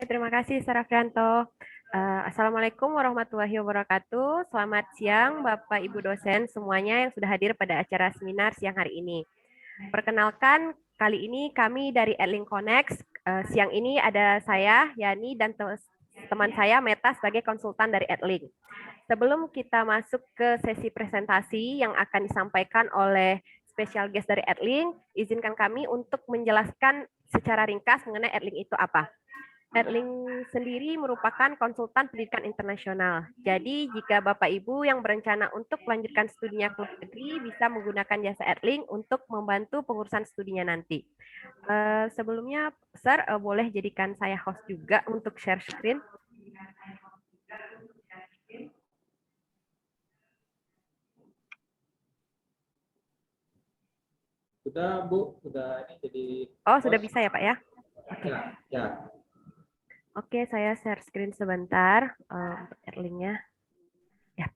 terima kasih Sarafrianto. Assalamualaikum warahmatullahi wabarakatuh. Selamat siang Bapak Ibu dosen semuanya yang sudah hadir pada acara seminar siang hari ini. Perkenalkan, kali ini kami dari Edlink Connect. Siang ini ada saya, Yani, dan teman saya, Meta, sebagai konsultan dari Edlink. Sebelum kita masuk ke sesi presentasi yang akan disampaikan oleh special guest dari Edlink, izinkan kami untuk menjelaskan secara ringkas mengenai Edlink itu apa. Edlink sendiri merupakan konsultan pendidikan internasional. Jadi jika Bapak Ibu yang berencana untuk melanjutkan studinya ke luar negeri bisa menggunakan jasa Edlink untuk membantu pengurusan studinya nanti. Sebelumnya, Sir, boleh jadikan saya host juga untuk share screen. Sudah, Bu, sudah ini jadi. Oh, sudah bisa ya, Pak ya? Oke. Ya. Oke, saya share screen sebentar untuk Edlinknya. Ya.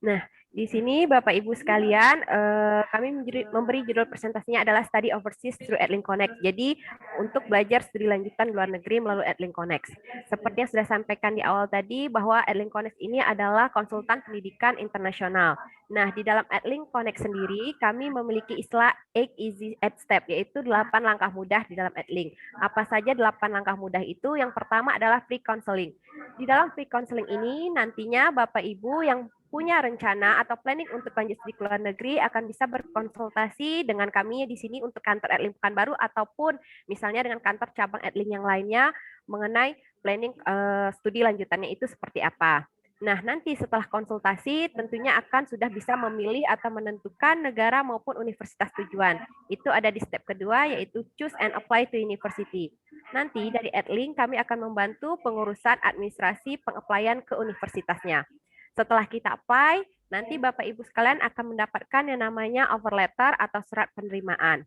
Nah, di sini Bapak Ibu sekalian, kami memberi judul presentasinya adalah Study Overseas through Edlink Connect. Jadi, untuk belajar studi lanjutan luar negeri melalui Edlink Connect. Seperti yang sudah sampaikan di awal tadi, bahwa Edlink Connect ini adalah konsultan pendidikan internasional. Nah, di dalam Edlink Connect sendiri, kami memiliki istilah 8 Easy 8 Step, yaitu 8 langkah mudah di dalam Edlink. Apa saja 8 langkah mudah itu? Yang pertama adalah free counseling. Di dalam free counseling ini, nantinya Bapak Ibu yang punya rencana atau planning untuk lanjut studi ke luar negeri akan bisa berkonsultasi dengan kami di sini untuk kantor Edlink Pekanbaru ataupun misalnya dengan kantor cabang Edlink yang lainnya mengenai planning studi lanjutannya itu seperti apa. Nah, nanti setelah konsultasi tentunya akan sudah bisa memilih atau menentukan negara maupun universitas tujuan. Itu ada di step kedua yaitu choose and apply to university. Nanti dari Edlink kami akan membantu pengurusan administrasi pengapply-an ke universitasnya. Setelah kita apply, nanti Bapak Ibu sekalian akan mendapatkan yang namanya offer letter atau surat penerimaan.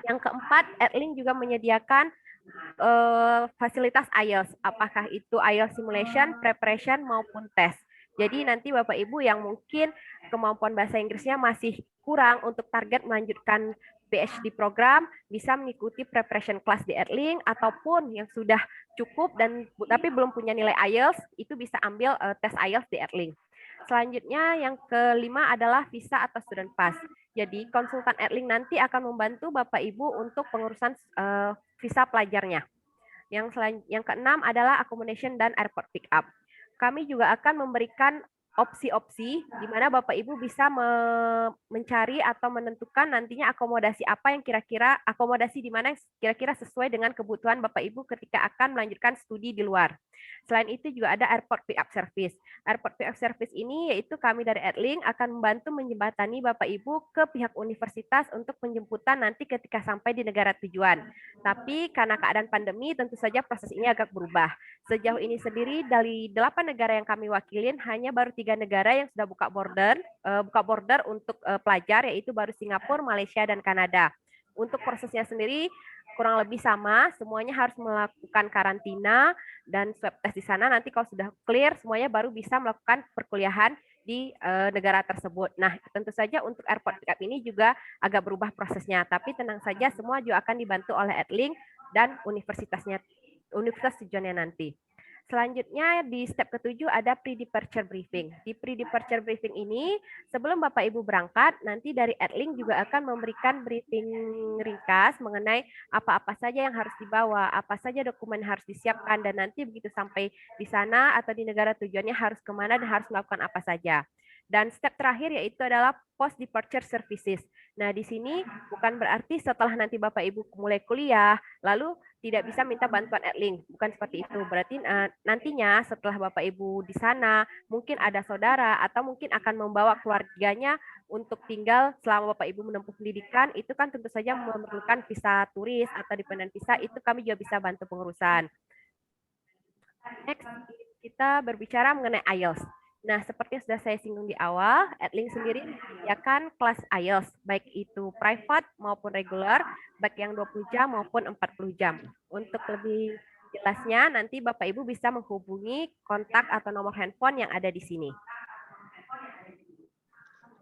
Yang keempat, Edlink juga menyediakan fasilitas Ielts, apakah itu Ielts simulation, preparation, maupun tes. Jadi nanti Bapak Ibu yang mungkin kemampuan bahasa Inggrisnya masih kurang untuk target melanjutkan PhD program, bisa mengikuti preparation class di Edlink, ataupun yang sudah cukup dan tapi belum punya nilai IELTS, itu bisa ambil tes IELTS di Edlink. Selanjutnya yang kelima adalah visa atau student pass. Jadi konsultan Edlink nanti akan membantu Bapak Ibu untuk pengurusan visa pelajarnya. Yang keenam adalah accommodation dan airport pick up. Kami juga akan memberikan opsi-opsi di mana Bapak Ibu bisa mencari atau menentukan nantinya akomodasi apa yang akomodasi di mana yang kira-kira sesuai dengan kebutuhan Bapak Ibu ketika akan melanjutkan studi di luar. Selain itu juga ada airport pick up service. Airport pick up service ini yaitu kami dari Edlink akan membantu menjembatani Bapak Ibu ke pihak universitas untuk penjemputan nanti ketika sampai di negara tujuan. Tapi karena keadaan pandemi tentu saja proses ini agak berubah. Sejauh ini sendiri dari 8 negara yang kami wakilin hanya baru 3 negara yang sudah buka border untuk pelajar, yaitu baru Singapura, Malaysia, dan Kanada. Untuk prosesnya sendiri kurang lebih sama, semuanya harus melakukan karantina dan swab test di sana. Nanti kalau sudah clear semuanya baru bisa melakukan perkuliahan di negara tersebut. Nah, tentu saja untuk airport pickup ini juga agak berubah prosesnya, tapi tenang saja semua juga akan dibantu oleh Edlink dan universitas tujuannya nanti. Selanjutnya di step ketujuh ada pre-departure briefing. Di pre-departure briefing ini, sebelum Bapak Ibu berangkat, nanti dari Edlink juga akan memberikan briefing ringkas mengenai apa-apa saja yang harus dibawa, apa saja dokumen yang harus disiapkan, dan nanti begitu sampai di sana atau di negara tujuannya harus kemana dan harus melakukan apa saja. Dan step terakhir yaitu adalah post departure services. Nah, di sini bukan berarti setelah nanti Bapak Ibu mulai kuliah, lalu tidak bisa minta bantuan Edlink, bukan seperti itu. Berarti nantinya setelah Bapak Ibu di sana, mungkin ada saudara atau mungkin akan membawa keluarganya untuk tinggal selama Bapak Ibu menempuh pendidikan, itu kan tentu saja memerlukan visa turis atau dependent visa, itu kami juga bisa bantu pengurusan. Next, kita berbicara mengenai IELTS. Nah, seperti yang sudah saya singgung di awal, Edlink sendiri menyediakan kelas IELTS, baik itu private maupun regular, baik yang 20 jam maupun 40 jam. Untuk lebih jelasnya, nanti Bapak Ibu bisa menghubungi kontak atau nomor handphone yang ada di sini.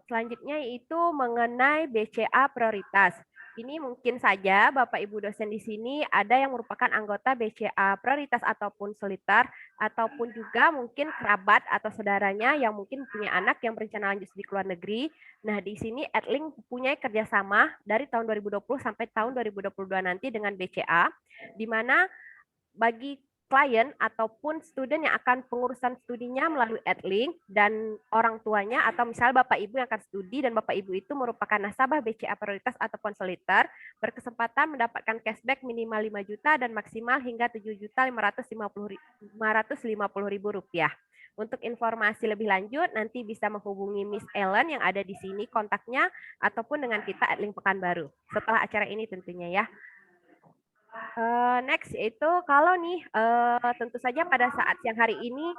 Selanjutnya yaitu mengenai BCA prioritas. Ini mungkin saja Bapak Ibu dosen di sini ada yang merupakan anggota BCA prioritas ataupun solitar, ataupun juga mungkin kerabat atau saudaranya yang mungkin punya anak yang berencana lanjut studi ke luar negeri. Nah, di sini Edlink punya kerjasama dari tahun 2020 sampai tahun 2022 nanti dengan BCA, di mana bagi klien ataupun student yang akan pengurusan studinya melalui Edlink dan orang tuanya atau misalnya Bapak Ibu yang akan studi dan Bapak Ibu itu merupakan nasabah BCA prioritas ataupun soliter berkesempatan mendapatkan cashback minimal 5 juta dan maksimal hingga 7.550.000 rupiah. Untuk informasi lebih lanjut nanti bisa menghubungi Miss Ellen yang ada di sini kontaknya ataupun dengan kita Edlink Pekanbaru setelah acara ini tentunya ya. Next yaitu kalau nih tentu saja pada saat siang hari ini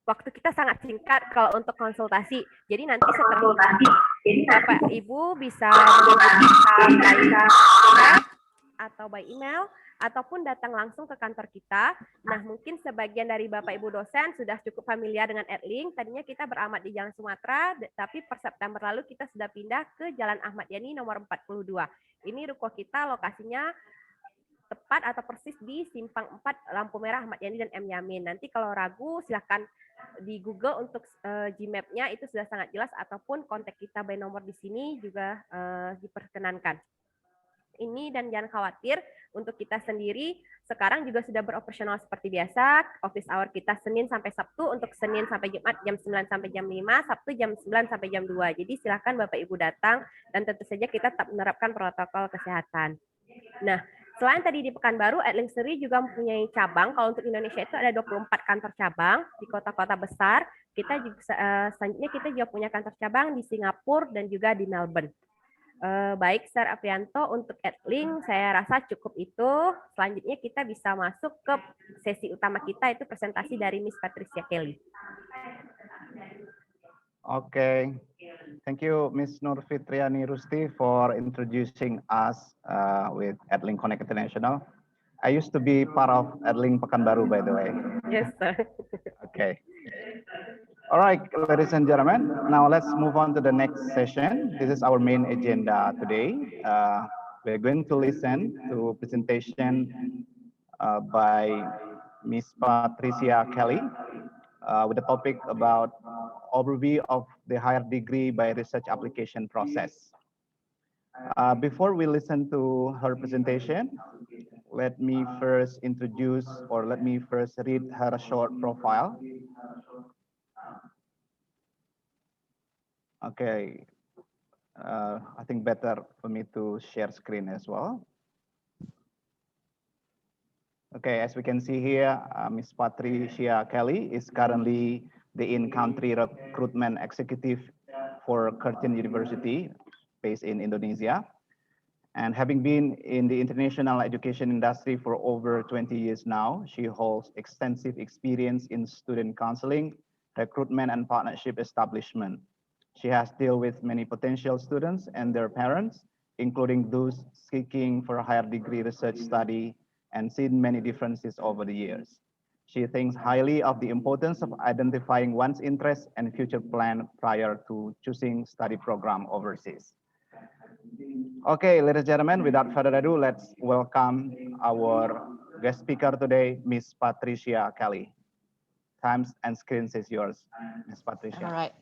waktu kita sangat singkat kalau untuk konsultasi. Jadi nanti setelah Bapak Ibu bisa menghubungi chat atau by email ataupun datang langsung ke kantor kita. Nah, mungkin sebagian dari Bapak Ibu dosen sudah cukup familiar dengan Edlink. Tadinya kita beramat di Jalan Sumatera, tapi per September lalu kita sudah pindah ke Jalan Ahmad Yani nomor 42. Ini ruko kita lokasinya tepat atau persis di Simpang 4 lampu merah Ahmad Yani dan M Yamin. Nanti kalau ragu silahkan di Google untuk Gmap-nya itu sudah sangat jelas ataupun kontak kita by nomor di sini juga diperkenankan. Ini dan jangan khawatir untuk kita sendiri sekarang juga sudah beroperasional seperti biasa. Office hour kita Senin sampai Sabtu, untuk Senin sampai Jumat jam 9 sampai jam 5, Sabtu jam 9 sampai jam 2. Jadi silakan Bapak Ibu datang dan tentu saja kita tetap menerapkan protokol kesehatan. Nah, selain tadi di Pekanbaru, Edlink sendiri juga mempunyai cabang. Kalau untuk Indonesia itu ada 24 kantor cabang di kota-kota besar. Kita juga selanjutnya kita juga punya kantor cabang di Singapura dan juga di Melbourne. Baik, Sir Aprianto, untuk Edlink saya rasa cukup itu. Selanjutnya kita bisa masuk ke sesi utama kita, itu presentasi dari Miss Patricia Kelly. Okay, thank you, Ms. Nur Fitriani Rusti, for introducing us with Edlink Connect International. I used to be part of Edlink Pekanbaru, by the way. Yes, sir. Okay. All right, ladies and gentlemen, now let's move on to the next session. This is our main agenda today. We're going to listen to a presentation by Ms. Patricia Kelly with the topic about overview of the higher degree by research application process. Before we listen to her presentation, let me first introduce, or let me first read her short profile. Okay, I think better for me to share screen as well. Okay, as we can see here, Ms. Patricia Kelly is currently the in-country recruitment executive for Keratin University, based in Indonesia. And having been in the international education industry for over 20 years now, she holds extensive experience in student counseling, recruitment, and partnership establishment. She has dealt with many potential students and their parents, including those seeking for a higher degree research study, and seen many differences over the years. She thinks highly of the importance of identifying one's interests and future plan prior to choosing study program overseas. Okay, ladies and gentlemen, without further ado, let's welcome our guest speaker today, Ms. Patricia Kelly. Times and screens is yours, Ms. Patricia. All right.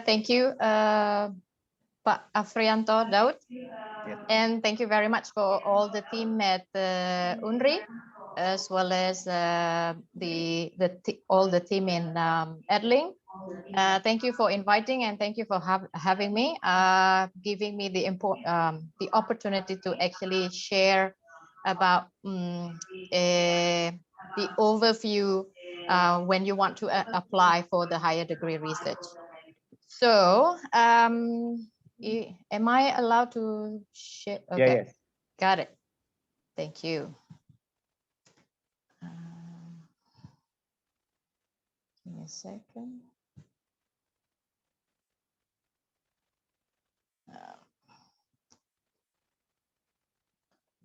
Thank you, Pak Afrianto Daud. Yes. And thank you very much for all the team at UNRI, as well as all the team in Edlink. Thank you for inviting, and thank you for having me, giving me the opportunity to actually share about the overview when you want to apply for the higher degree research. So, am I allowed to share? Okay. Yeah, yes. Got it. Thank you. Give me a second.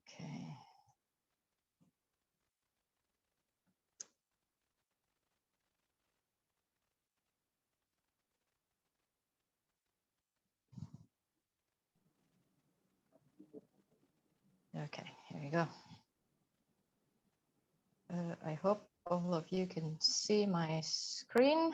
Okay. we go. I hope all of you can see my screen.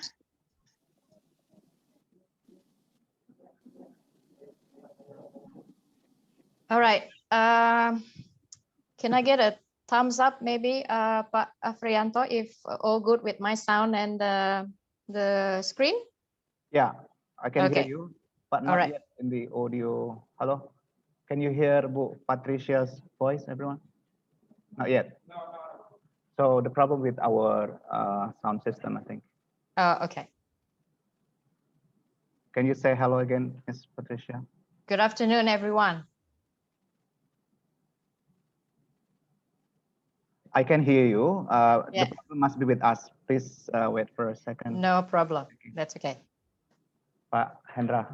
All right. Can I get a thumbs up maybe, Pak Afrianto, if all good with my sound and the screen? Yeah, I can hear Okay. you, but All not right. yet in the audio. Hello? Can you hear Bu Patricia's voice, everyone? Not yet. So the problem with our sound system, I think. Okay. Can you say hello again, Miss Patricia? Good afternoon, everyone. I can hear you. Yeah. The problem must be with us. Please wait for a second. No problem. That's okay. Pak Hendra.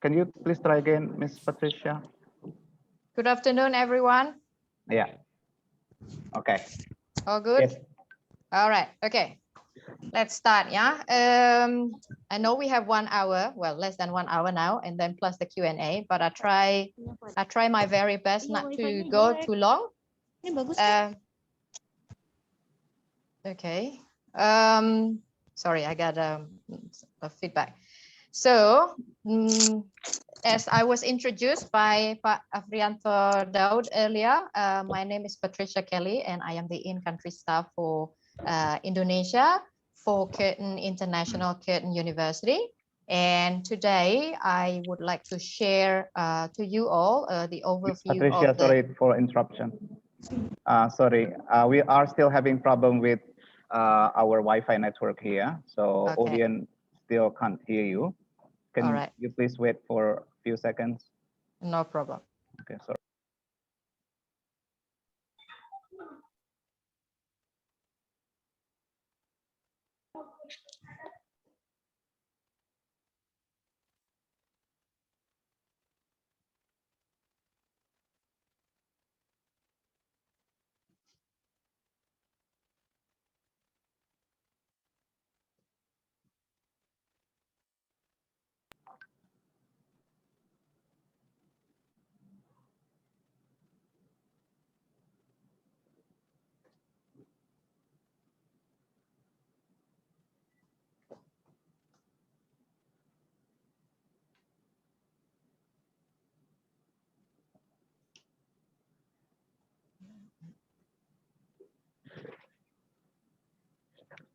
Can you please try again, Miss Patricia? Good afternoon, everyone. Yeah. Okay. All good? Yes. All right. Okay. Let's start. Yeah. I know we have 1 hour, well, less than 1 hour now, and then plus the Q&A, but I try my very best not to go too long. Okay. Sorry, I got a feedback. So, as I was introduced by Pak Afrianto Daud earlier, my name is Patricia Kelly, and I am the in-country staff for Indonesia for Keratin International Keratin University. And today I would like to share to you all the overview Patricia, of the... sorry for interruption. Sorry, we are still having problem with our Wi-Fi network here, so Okay. audience still can't hear you. Can All right. you please wait for a few seconds? No problem. Okay, sorry.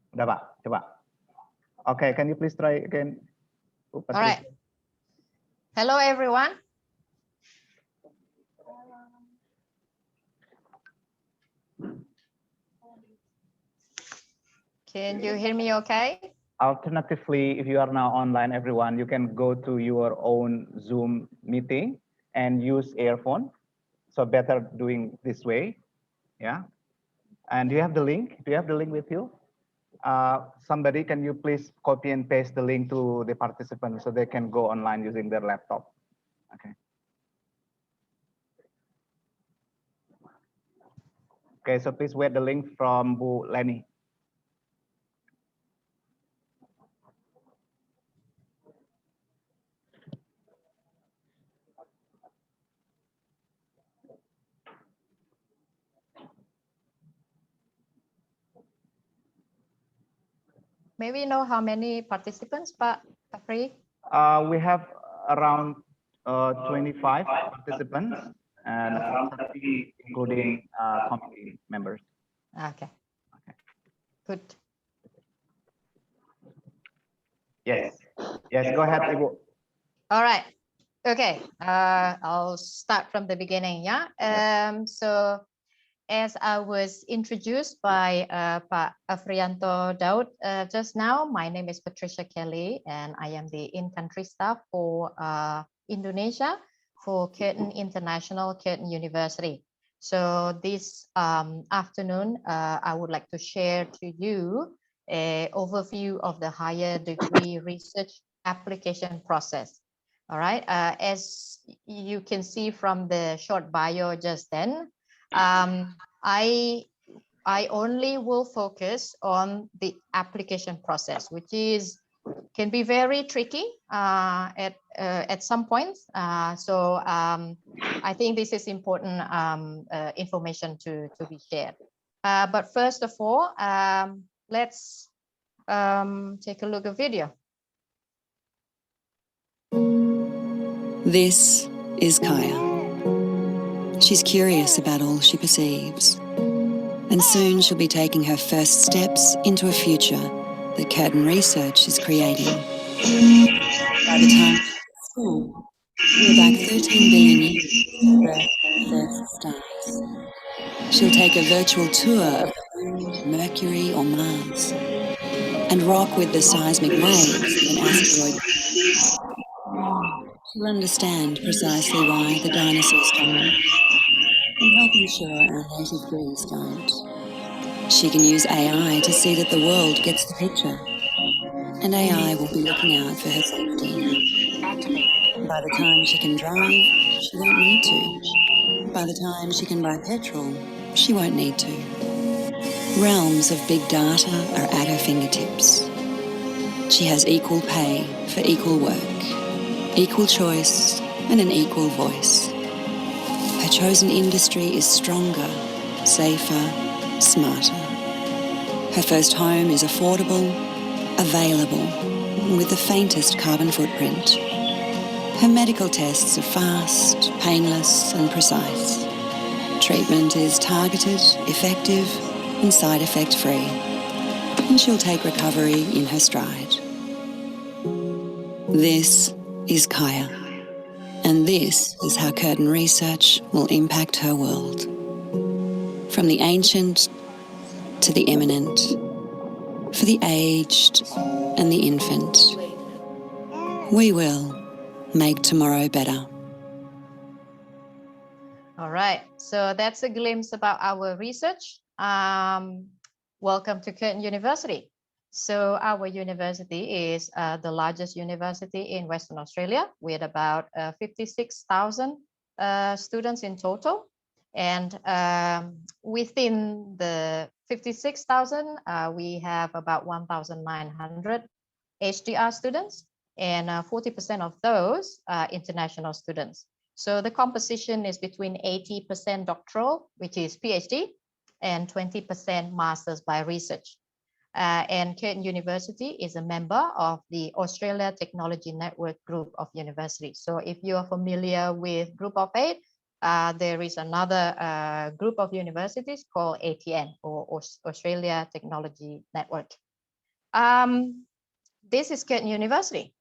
Udah, Pak, coba. Okay, can you please try again? All right. Hello, everyone. Can you hear me okay? Alternatively, if you are now online, everyone, you can go to your own Zoom meeting and use earphone. So better doing this way, yeah. And do you have the link? Do you have the link with you? Somebody, can you please copy and paste the link to the participants so they can go online using their laptop? Okay. Okay, so please wait the link from Bu Lenny. Maybe you know how many participants, Pak Afri? We have around 25 participants and around 30 including committee members. Okay. Good. Yes. Yes, go ahead, Ibu. All right. Okay. I'll start from the beginning. Yeah. So as I was introduced by Pak Afrianto Daud just now, my name is Patricia Kelly, and I am the in-country staff for Indonesia for Keratin International Keratin University. So this afternoon, I would like to share to you an overview of the higher degree research application process. All right, as you can see from the short bio just then, I only will focus on the application process, which can be very tricky at some points. I think this is important information to be shared. But first of all, let's take a look at video. This is Kaya. She's curious about all she perceives. And soon she'll be taking her first steps into a future that Keratin Research is creating. By the time she's school, we're back 13 billion years to the birth of the first stars. She'll take a virtual tour of the moon, Mercury or Mars and rock with the seismic waves of an asteroid. She'll understand precisely why the dinosaurs died and help ensure our native breeds don't. She can use AI to see that the world gets the picture, and AI will be looking out for her safety. By the time she can drive, she won't need to. By the time she can buy petrol, she won't need to. Realms of big data are at her fingertips. She has equal pay for equal work, equal choice, and an equal voice. Her chosen industry is stronger, safer, smarter. Her first home is affordable, available, with the faintest carbon footprint. Her medical tests are fast, painless, and precise. Treatment is targeted, effective, and side effect free. And she'll take recovery in her stride. This is Kaya. And this is how Keratin Research will impact her world. From the ancient to the eminent, for the aged and the infant, we will make tomorrow better. All right, so that's a glimpse about our research. Welcome to Keratin University. So our university is the largest university in Western Australia with about 56,000 students in total. And within the 56,000, we have about 1,900 HDR students, and 40% of those are international students. So the composition is between 80% doctoral, which is PhD, and 20% masters by research. And Keratin University is a member of the Australia Technology Network Group of Universities. So if you are familiar with Group of 8, there is another group of universities called ATN, or Australia Technology Network. This is Keratin University.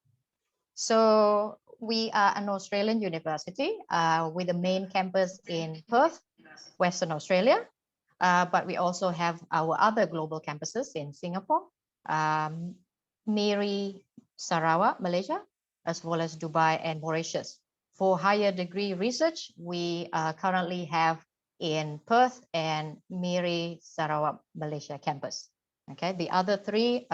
So we are an Australian university with a main campus in Perth, Western Australia. But we also have our other global campuses in Singapore, Miri, Sarawak, Malaysia, as well as Dubai and Mauritius. For higher degree research, we currently have in Perth and Miri, Sarawak, Malaysia campus. Okay, the other three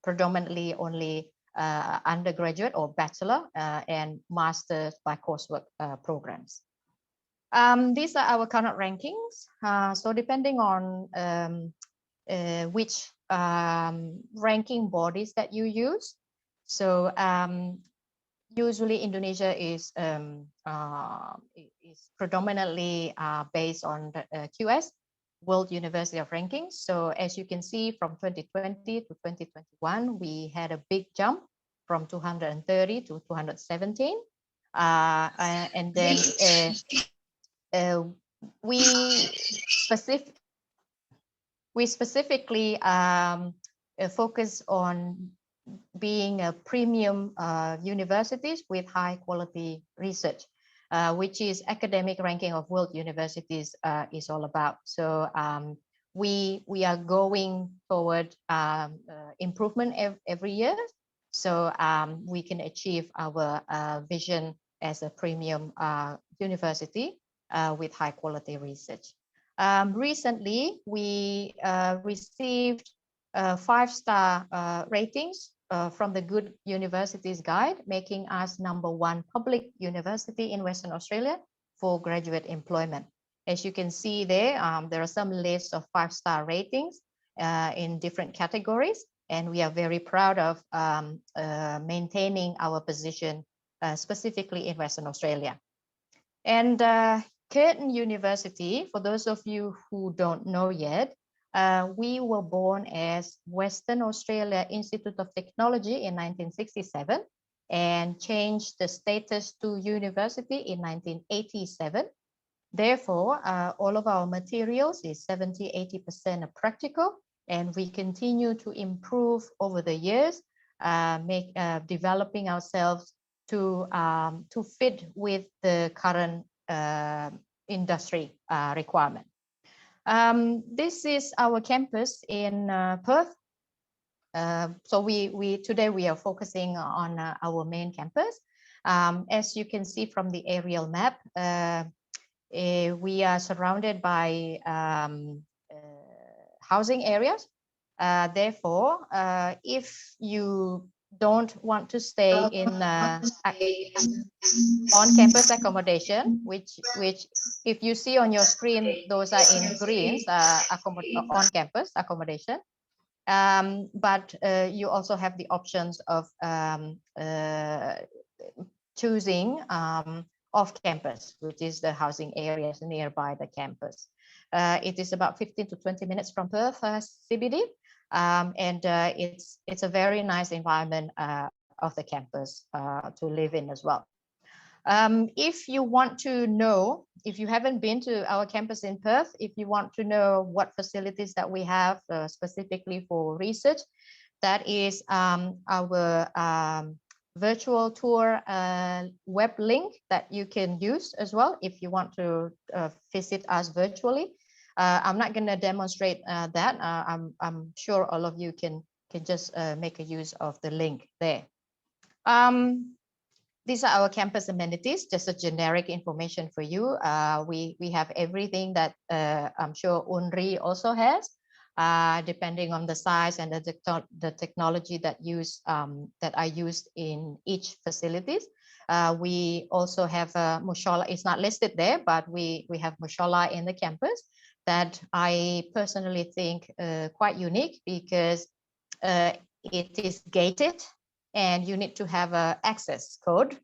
predominantly only undergraduate or bachelor and master's by coursework programs. These are our current rankings. So depending on which ranking bodies that you use. So usually Indonesia is predominantly based on the QS, World University of Rankings. So as you can see, from 2020 to 2021, we had a big jump from 230 to 217. And then we specifically focus on being a premium universities with high quality research, which is academic ranking of world universities is all about. So we are going toward improvement every year, so we can achieve our vision as a premium university with high quality research. Recently, we received 5-star ratings from the Good Universities Guide, making us #1 public university in Western Australia for graduate employment. As you can see there, there are some lists of 5-star ratings in different categories, and we are very proud of maintaining our position specifically in Western Australia. And Keratin University, for those of you who don't know yet, we were born as Western Australia Institute of Technology in 1967 and changed the status to university in 1987. Therefore, all of our materials is 70–80% practical, and we continue to improve over the years, developing ourselves to fit with the current industry requirement. This is our campus in Perth. So today we are focusing on our main campus. As you can see from the aerial map, we are surrounded by housing areas. Therefore, if you don't want to stay in on-campus accommodation, which if you see on your screen, those are in greens, on-campus accommodation. But you also have the options of choosing off-campus, which is the housing areas nearby the campus. It is about 15 to 20 minutes from Perth CBD, and it's a very nice environment of the campus to live in as well. If you want to know, if you haven't been to our campus in Perth, if you want to know what facilities that we have specifically for research, that is our virtual tour web link that you can use as well if you want to visit us virtually. I'm not going to demonstrate that. I'm sure all of you can just make a use of the link there. These are our campus amenities, just a generic information for you. We have everything that I'm sure UNRI also has, depending on the size and the technology that are used in each facilities. We also have a mushola. It's not listed there, but we have mushola in the campus that I personally think quite unique because it is gated and you need to have an access code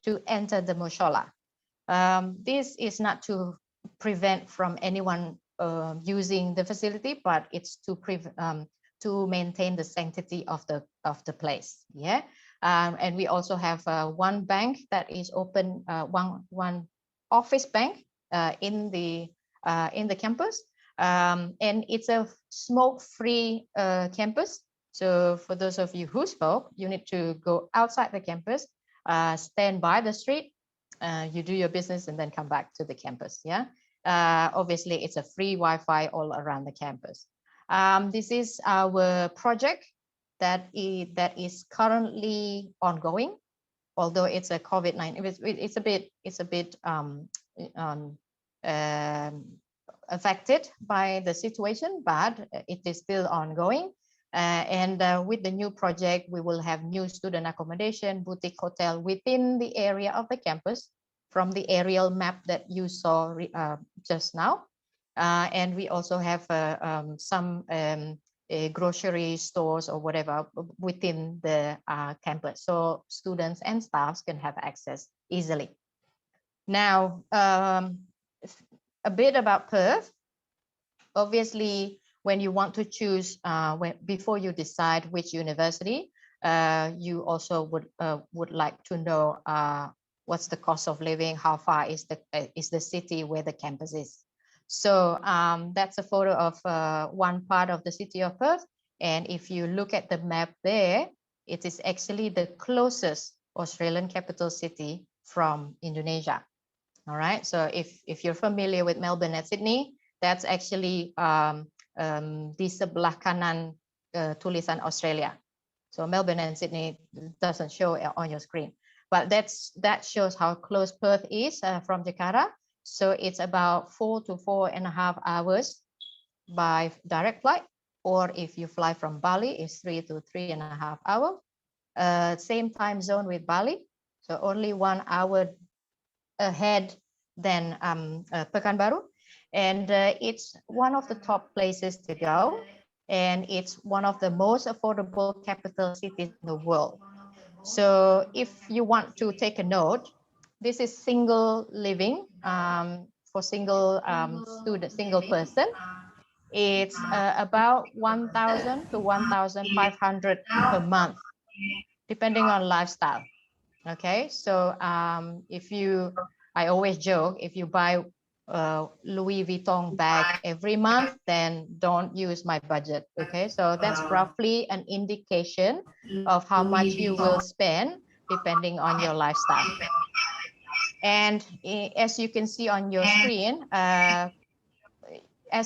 to enter the mushola. This is not to prevent from anyone using the facility, but it's to maintain the sanctity of the place. Yeah, and we also have one bank that is open, one office bank in the campus, and it's a smoke-free campus. So for those of you who smoke, you need to go outside the campus, stand by the street, you do your business, and then come back to the campus. Yeah. Obviously, it's a free Wi-Fi all around the campus. This is our project that is currently ongoing, although it's a COVID-19. It's a bit affected by the situation, but it is still ongoing. And with the new project, we will have new student accommodation, boutique hotel within the area of the campus from the aerial map that you saw just now. And we also have some grocery stores or whatever within the campus, so students and staffs can have access easily. Now, a bit about Perth. Obviously, when you want to choose, before you decide which university, you also would like to know what's the cost of living, how far is the city where the campus is. So that's a photo of one part of the city of Perth. And if you look at the map there, it is actually the closest Australian capital city from Indonesia. All right. So if you're familiar with Melbourne and Sydney, that's actually di sebelah kanan tulisan Australia. So Melbourne and Sydney doesn't show on your screen, but that shows how close Perth is from Jakarta. So it's about 4 to 4.5 hours by direct flight, or if you fly from Bali, it's 3 to 3.5 hours same time zone with Bali, so only 1 hour ahead than Pekanbaru, and it's one of the top places to go, and it's one of the most affordable capital cities in the world. So if you want to take a note, this is single living for single student, single person. It's about 1,000 to 1,500 per month, depending on lifestyle. Okay, so if you, I always joke, if you buy Louis Vuitton bag every month, then don't use my budget. Okay, so that's roughly an indication of how much you will spend depending on your lifestyle. And as you can see on your screen, as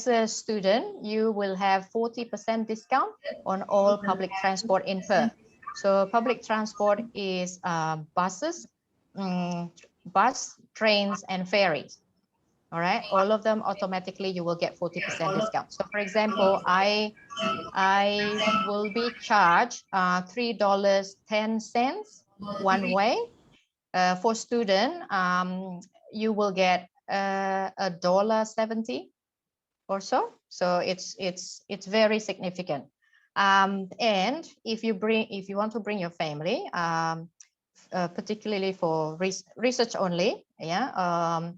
a student, you will have 40% discount on all public transport in Perth. So public transport is buses, bus, trains, and ferries. All right, all of them automatically you will get 40% discount. So for example, I will be charged $3.10 one way. For student, you will get $1.70 or so. So it's very significant. And if you want to bring your family, particularly for research only, yeah,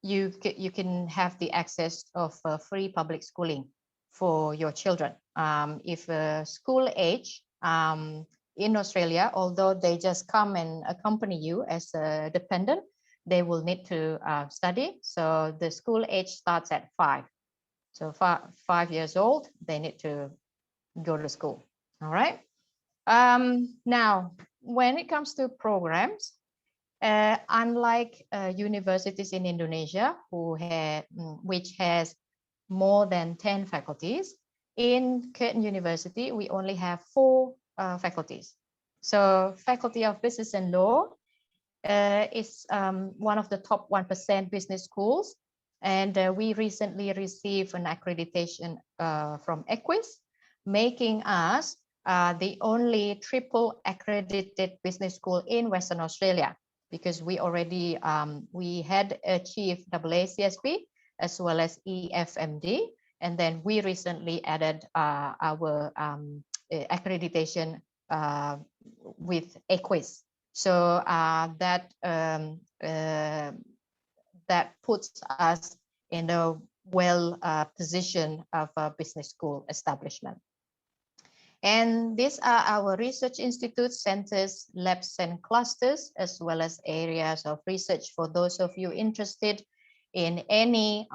you can have the access of free public schooling for your children. If school age in Australia, although they just come and accompany you as a dependent, they will need to study. So the school age starts at 5. So 5 years old, they need to go to school. All right. Now, when it comes to programs, unlike universities in Indonesia, which has more than 10 faculties, in Keratin University, we only have 4 faculties. So Faculty of Business and Law is one of the top 1% business schools. And we recently received an accreditation from Equis, making us the only triple accredited business school in Western Australia, because we already we had achieved AACSB as well as EFMD, and then we recently added our accreditation with Equis. So that puts us in a well position of a business school establishment. And these are our research institutes, centers, labs, and clusters, as well as areas of research for those of you interested in any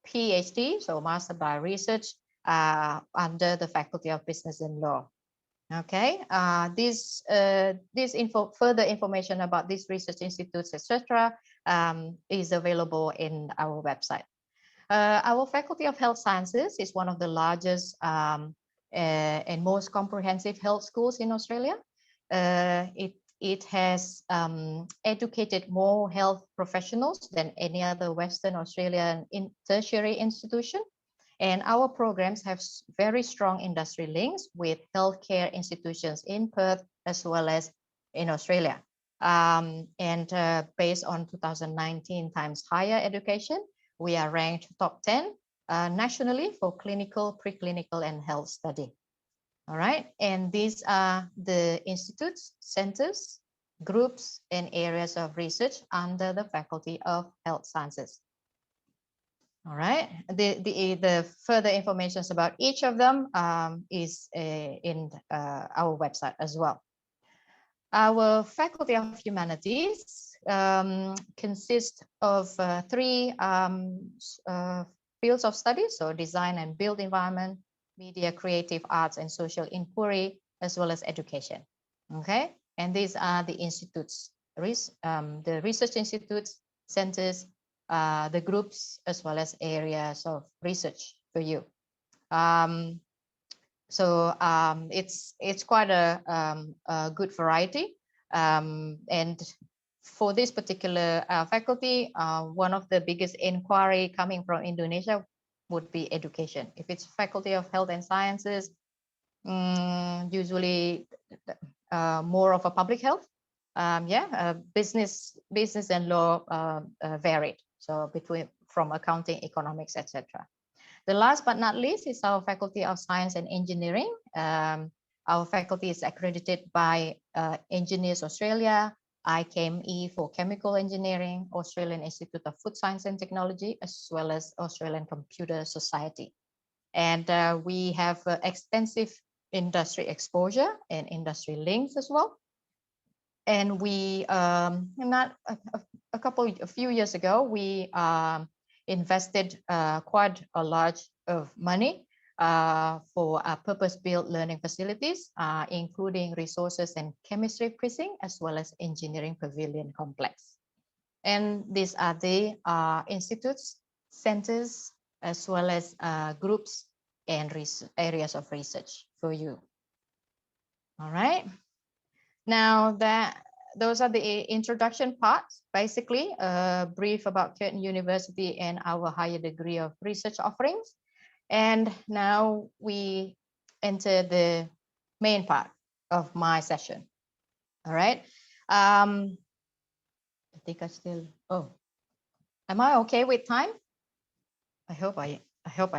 PhD, so Master by Research, under the Faculty of Business and Law. Okay, further information about these research institutes, etc., is available in our website. Our Faculty of Health Sciences is one of the largest and most comprehensive health schools in Australia. It has educated more health professionals than any other Western Australian tertiary institution. And our programs have very strong industry links with healthcare institutions in Perth as well as in Australia. And based on 2019 Times Higher Education, we are ranked top 10 nationally for clinical, preclinical, and health study. All right, and these are the institutes, centers, groups, and areas of research under the Faculty of Health Sciences. All right, the further information about each of them is in our website as well. Our Faculty of Humanities consists of 3 fields of study, so design and built environment, media, creative arts, and social inquiry, as well as education. Okay, and these are the institutes, the research institutes, centers, the groups, as well as areas of research for you. So it's quite a good variety. And for this particular faculty, one of the biggest inquiry coming from Indonesia would be education. If it's Faculty of Health and Sciences, usually more of a public health. Business and law varied. So from accounting, economics, etc. The last but not least is our Faculty of Science and Engineering. Our faculty is accredited by Engineers Australia, IKME for Chemical Engineering, Australian Institute of Food Science and Technology, as well as Australian Computer Society. And we have extensive industry exposure and industry links as well. And we, a few years ago, we invested quite a large of money for purpose-built learning facilities, including resources and chemistry precinct, as well as engineering pavilion complex. And these are the institutes, centers, as well as groups and areas of research for you. All right. Now those are the introduction parts, basically a brief about Keratin University and our higher degree of research offerings. And now we enter the main part of my session. All right. I think I still, am I okay with time? I hope I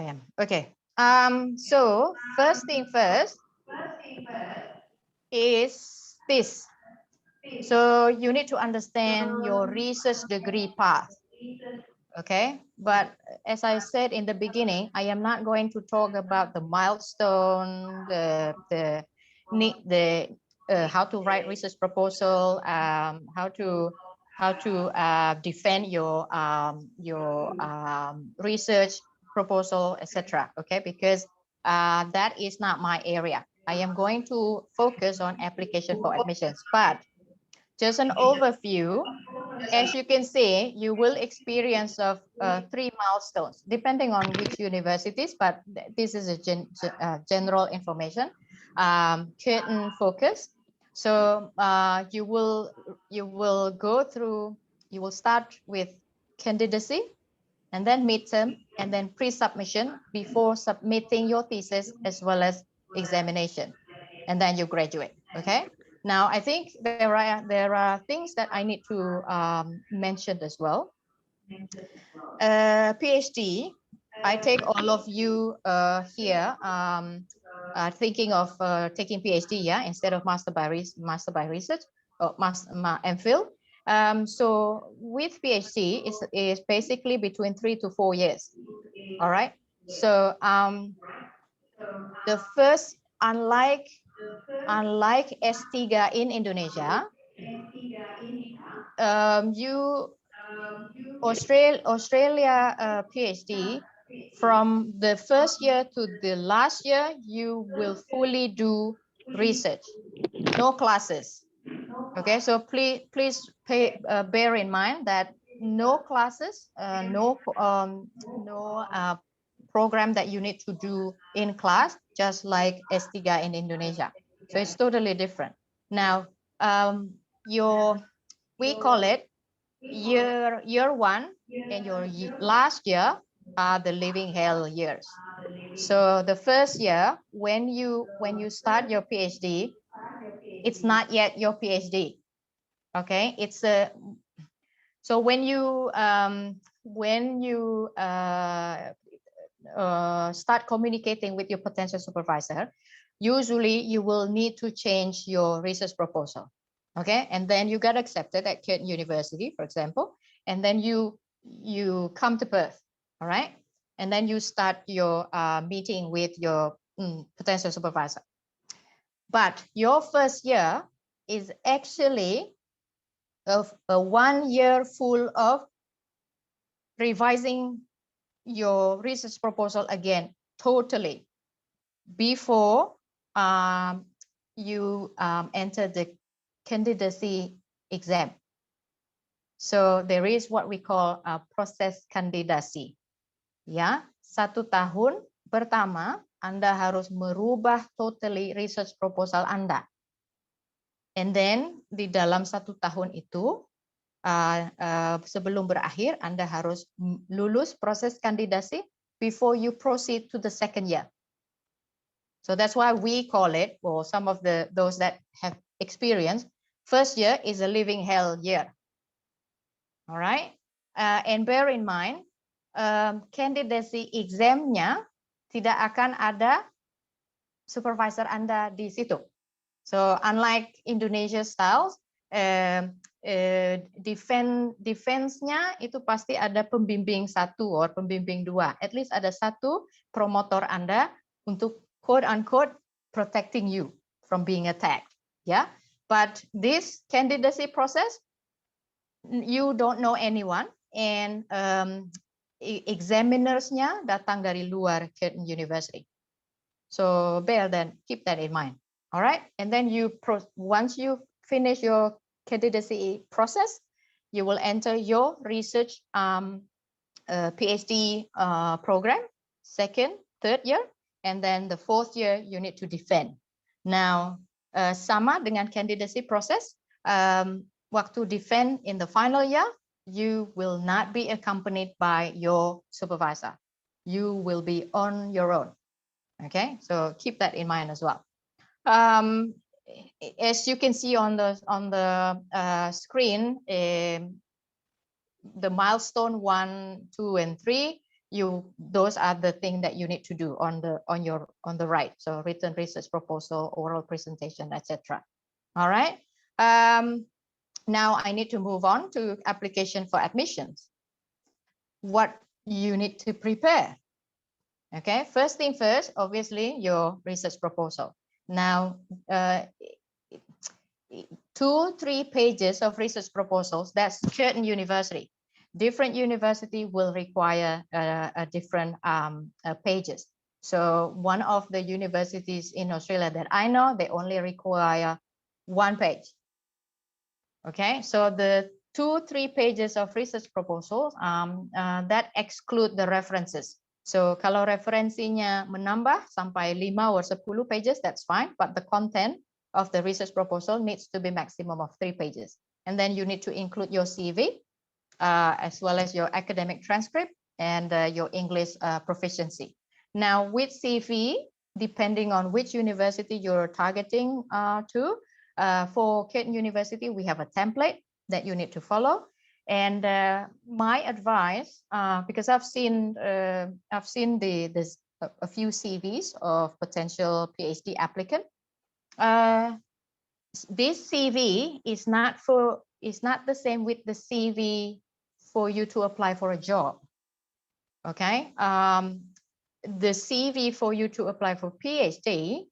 am. Okay. So first thing first is this. So you need to understand your research degree path. Okay, but as I said in the beginning, I am not going to talk about the milestone, how to write research proposal, how to defend your research proposal, etc. Okay, because that is not my area. I am going to focus on application for admissions, but just an overview. As you can see, you will experience of 3 milestones, depending on which universities, but this is a general information. Keratin focus. So you will go through, you will start with candidacy, and then midterm, and then pre-submission before submitting your thesis, as well as examination, and then you graduate. Okay. Now, I think there are things that I need to mention as well. PhD, I take all of you here thinking of taking PhD, instead of master by research or MPhil. So with PhD, is basically between 3 to 4 years. All right. So the first, unlike S3 in Indonesia, Australia PhD, from the first year to the last year, you will fully do research, no classes. Okay, so please bear in mind that no classes, no program that you need to do in class, just like S3 in Indonesia. So it's totally different. Now, we call it year 1 and your last year are the living hell years. So the first year, when you start your PhD, it's not yet your PhD. Okay, it's a so when you start communicating with your potential supervisor, usually you will need to change your research proposal. Okay, and then you get accepted at Keratin University, for example, and then you come to Perth. All right, and then you start your meeting with your potential supervisor. But your first year is actually of a 1 year full of revising your research proposal again, totally, before you enter the candidacy exam. So there is what we call a proses kandidasi. Ya, 1 tahun pertama Anda harus merubah totally research proposal Anda. And then di dalam 1 tahun itu, sebelum berakhir, Anda harus lulus proses kandidasi before you proceed to the second year. So that's why we call it, or some of those that have experience, first year is a living hell year. All right. And bear in mind, candidacy examnya tidak akan ada supervisor Anda di situ. So unlike Indonesia styles, defense-nya itu pasti ada pembimbing 1 or pembimbing 2. At least ada satu promotor Anda untuk quote unquote protecting you from being attacked. Yeah. But this candidacy process, you don't know anyone, and examinersnya datang dari luar Keratin University. So keep that in mind. All right. And then once you finish your candidacy process, you will enter your research PhD program, 2nd, 3rd year, and then the 4th year you need to defend. Now, sama dengan candidacy process, waktu defend in the final year, you will not be accompanied by your supervisor. You will be on your own. Okay, so keep that in mind as well. As you can see on the screen, the milestone 1, 2, and 3, those are the things that you need to do on the right. So written research proposal, oral presentation, etc. All right. Now I need to move on to application for admissions. What you need to prepare. Okay, first thing first, obviously your research proposal. Now, 2-3 pages of research proposals, that's Keratin University. Different university will require different pages. So one of the universities in Australia that I know, they only require 1 page. Okay, so the 2-3 pages of research proposals that exclude the references. So kalau referensinya menambah sampai 5 or 10 pages, that's fine. But the content of the research proposal needs to be maximum of 3 pages. And then you need to include your CV, as well as your academic transcript and your English proficiency. Now with CV, depending on which university you're targeting to, for Keratin University, we have a template that you need to follow. And my advice, because I've seen a few CVs of potential PhD applicant. This CV is not the same with the CV for you to apply for a job. Okay, the CV for you to apply for PhD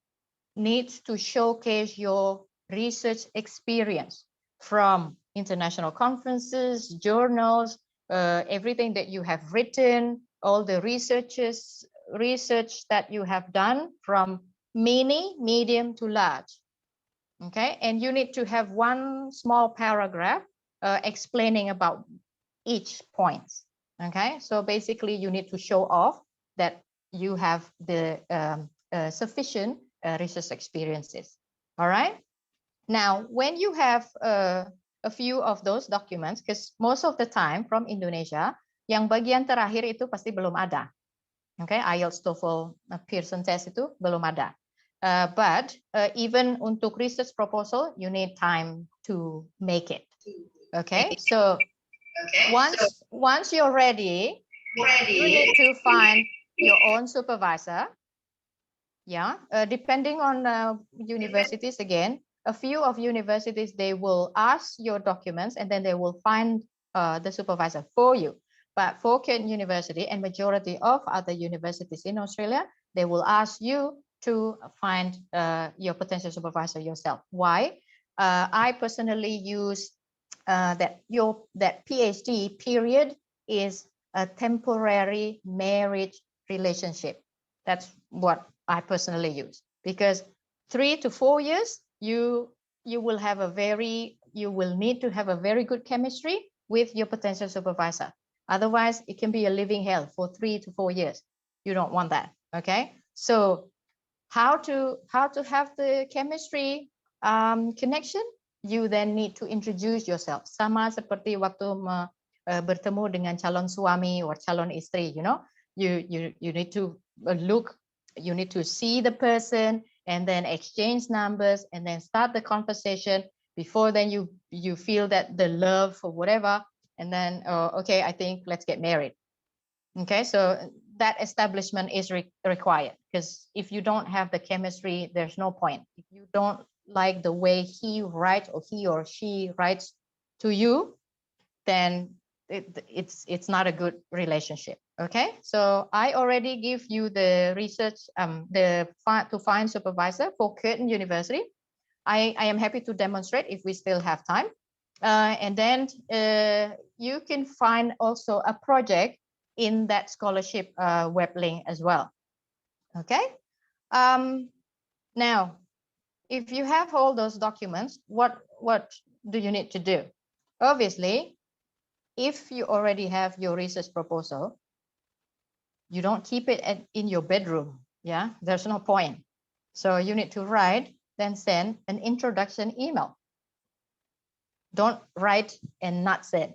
needs to showcase your research experience from international conferences, journals, everything that you have written, all the research that you have done from mini, medium to large. Okay, and you need to have 1 small paragraph explaining about each point. Okay, so basically you need to show off that you have the sufficient research experiences. All right. Now, when you have a few of those documents, because most of the time from Indonesia, yang bagian terakhir itu pasti belum ada. Okay, Ielts, TOEFL, Pearson test itu belum ada. But even untuk research proposal, you need time to make it. Okay, so once you're ready, you need to find your own supervisor. Yeah, depending on universities again. A few of universities, they will ask your documents and then they will find the supervisor for you. But for Keratin University and majority of other universities in Australia, they will ask you to find your potential supervisor yourself. Why? I personally use that PhD period is a temporary marriage relationship. That's what I personally use, because 3 to 4 years, you will need to have a very good chemistry with your potential supervisor. Otherwise, it can be a living hell for 3 to 4 years. You don't want that. Okay. So how to have the chemistry connection? You then need to introduce yourself. Sama seperti waktu bertemu dengan calon suami or calon istri. You know, you need to look you need to see the person and then exchange numbers and then start the conversation. Before then you feel that the love or whatever, and then okay, I think let's get married. Okay, so that establishment is required, because if you don't have the chemistry, there's no point. If you don't like the way he writes or he or she writes to you, then it's not a good relationship. Okay, so I already give you the research, to find supervisor for Keratin University. I am happy to demonstrate if we still have time. And then you can find also a project in that scholarship web link as well. Okay. Now, if you have all those documents, what do you need to do? Obviously, if you already have your research proposal, you don't keep it in your bedroom. Yeah, there's no point. So you need to write, then send an introduction email. Don't write and not send.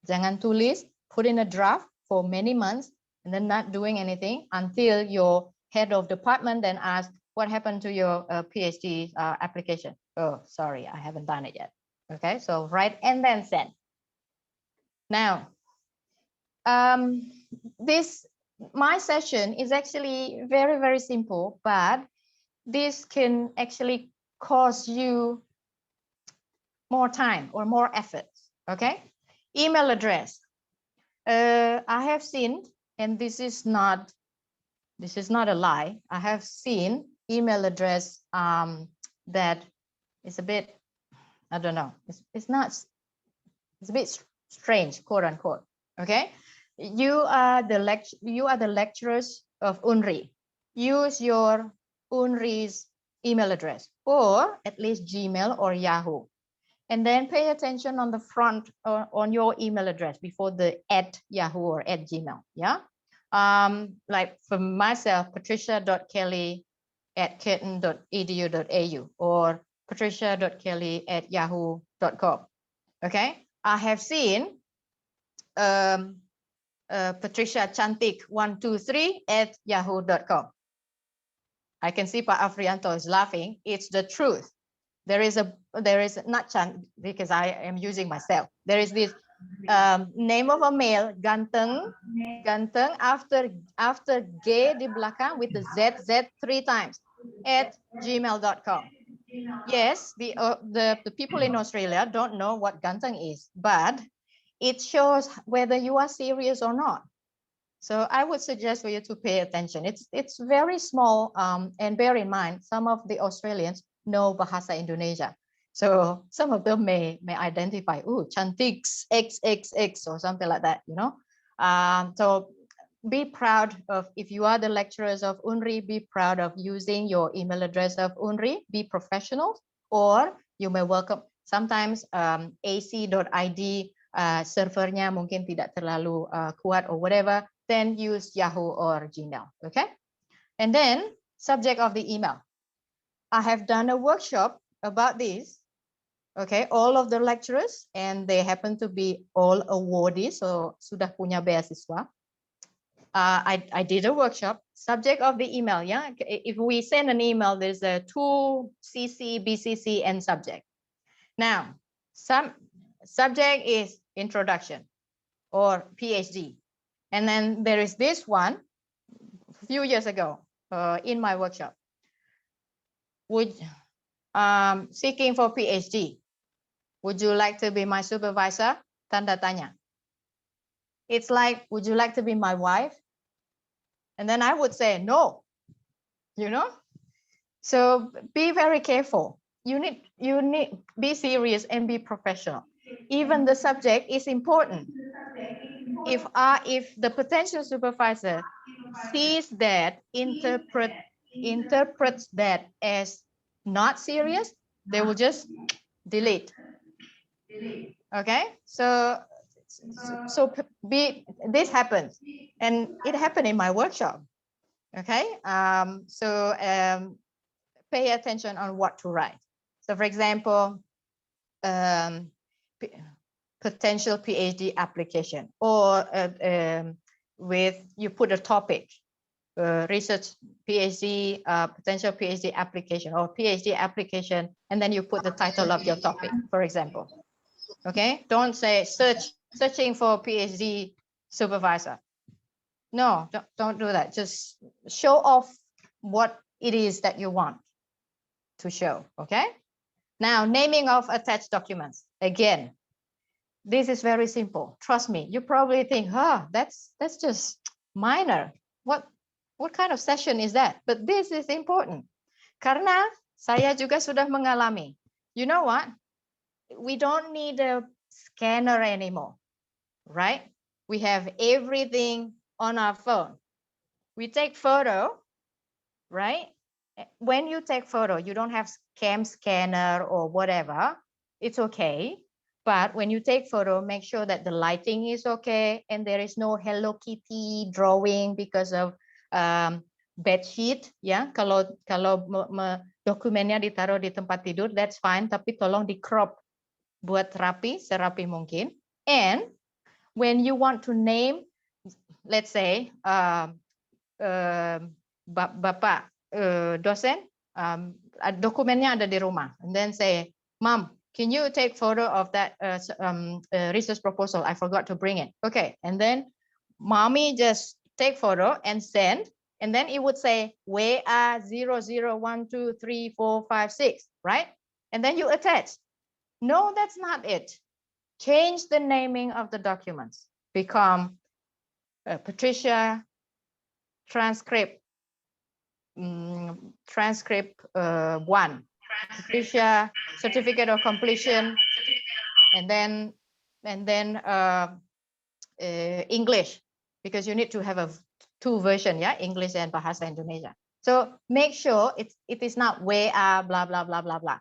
Jangan tulis, put in a draft for many months and then not doing anything until your head of department then asks, what happened to your PhD application? Oh, sorry, I haven't done it yet. Okay, so write and then send. Now, my session is actually very, very simple, but this can actually cost you more time or more effort. Okay, email address. I have seen, and this is not a lie, I have seen email address that is a bit, I don't know, it's a bit strange, quote unquote. Okay, you are the lecturers of UNRI. Use your UNRI's email address, or at least Gmail or Yahoo. And then pay attention on the front on your email address before the @Yahoo or @Gmail. Yeah. Like for myself, patricia.kelly@kitten.edu.au or patricia.kelly@yahoo.com. Okay. I have seen Patricia Cantik 123@yahoo.com. I can see Pak Afrianto is laughing. It's the truth. There is not Chan, because I am using myself. There is this name of a male, Ganteng after G di belakang with the ZZ 3 times @gmail.com. Yes, the people in Australia don't know what Ganteng is, but it shows whether you are serious or not. So I would suggest for you to pay attention. It's very small, and bear in mind, some of the Australians know Bahasa Indonesia. So some of them may identify, oh, Cantiks XXX or something like that, you know. So be proud of, if you are the lecturers of UNRI, be proud of using your email address of UNRI, be professional, or you may welcome, sometimes ac.id servernya mungkin tidak terlalu kuat or whatever, then use Yahoo or Gmail, okay? And then subject of the email. I have done a workshop about this, okay? All of the lecturers, and they happen to be all awardees, so sudah punya beasiswa. I did a workshop, subject of the email, yeah? If we send an email, there's a to CC, BCC, and subject. Now, some subject is introduction or PhD. And then there is this one, a few years ago in my workshop. Seeking for PhD. Would you like to be my supervisor? Tanda tanya. It's like, would you like to be my wife? And then I would say no, you know? So be very careful. You need be serious and be professional. Even the subject is important. If the potential supervisor sees that, interprets that as not serious, they will just delete. Okay, so this happens, and it happened in my workshop. Okay, pay attention on what to write. So for example, potential PhD application, or with you put a topic, research PhD, potential PhD application or PhD application, and then you put the title of your topic, for example. Okay, don't say searching for PhD supervisor. No, don't do that. Just show off what it is that you want to show. Okay. Now, naming of attached documents. Again, this is very simple. Trust me. You probably think, that's just minor. What kind of session is that? But this is important. Karena saya juga sudah mengalami. You know what? We don't need a scanner anymore, right? We have everything on our phone. We take photo, right? When you take photo, you don't have cam scanner or whatever. It's okay. But when you take photo, make sure that the lighting is okay and there is no Hello Kitty drawing because of bed sheet. Ya, kalau dokumennya ditaruh di tempat tidur, that's fine. Tapi tolong di crop buat rapi, serapi mungkin. And when you want to name, let's say, Bapak dosen, dokumennya ada di rumah, and then say, Mom, can you take photo of that research proposal? I forgot to bring it. Okay, and then mommy just take photo and send, and then it would say WA 00123456, right? And then you attach. No, that's not it. Change the naming of the documents. Become Patricia transcript 1, Patricia certificate of completion, and then English, because you need to have two version, yeah, English and Bahasa Indonesia. So make sure it is not WA blah blah blah blah blah.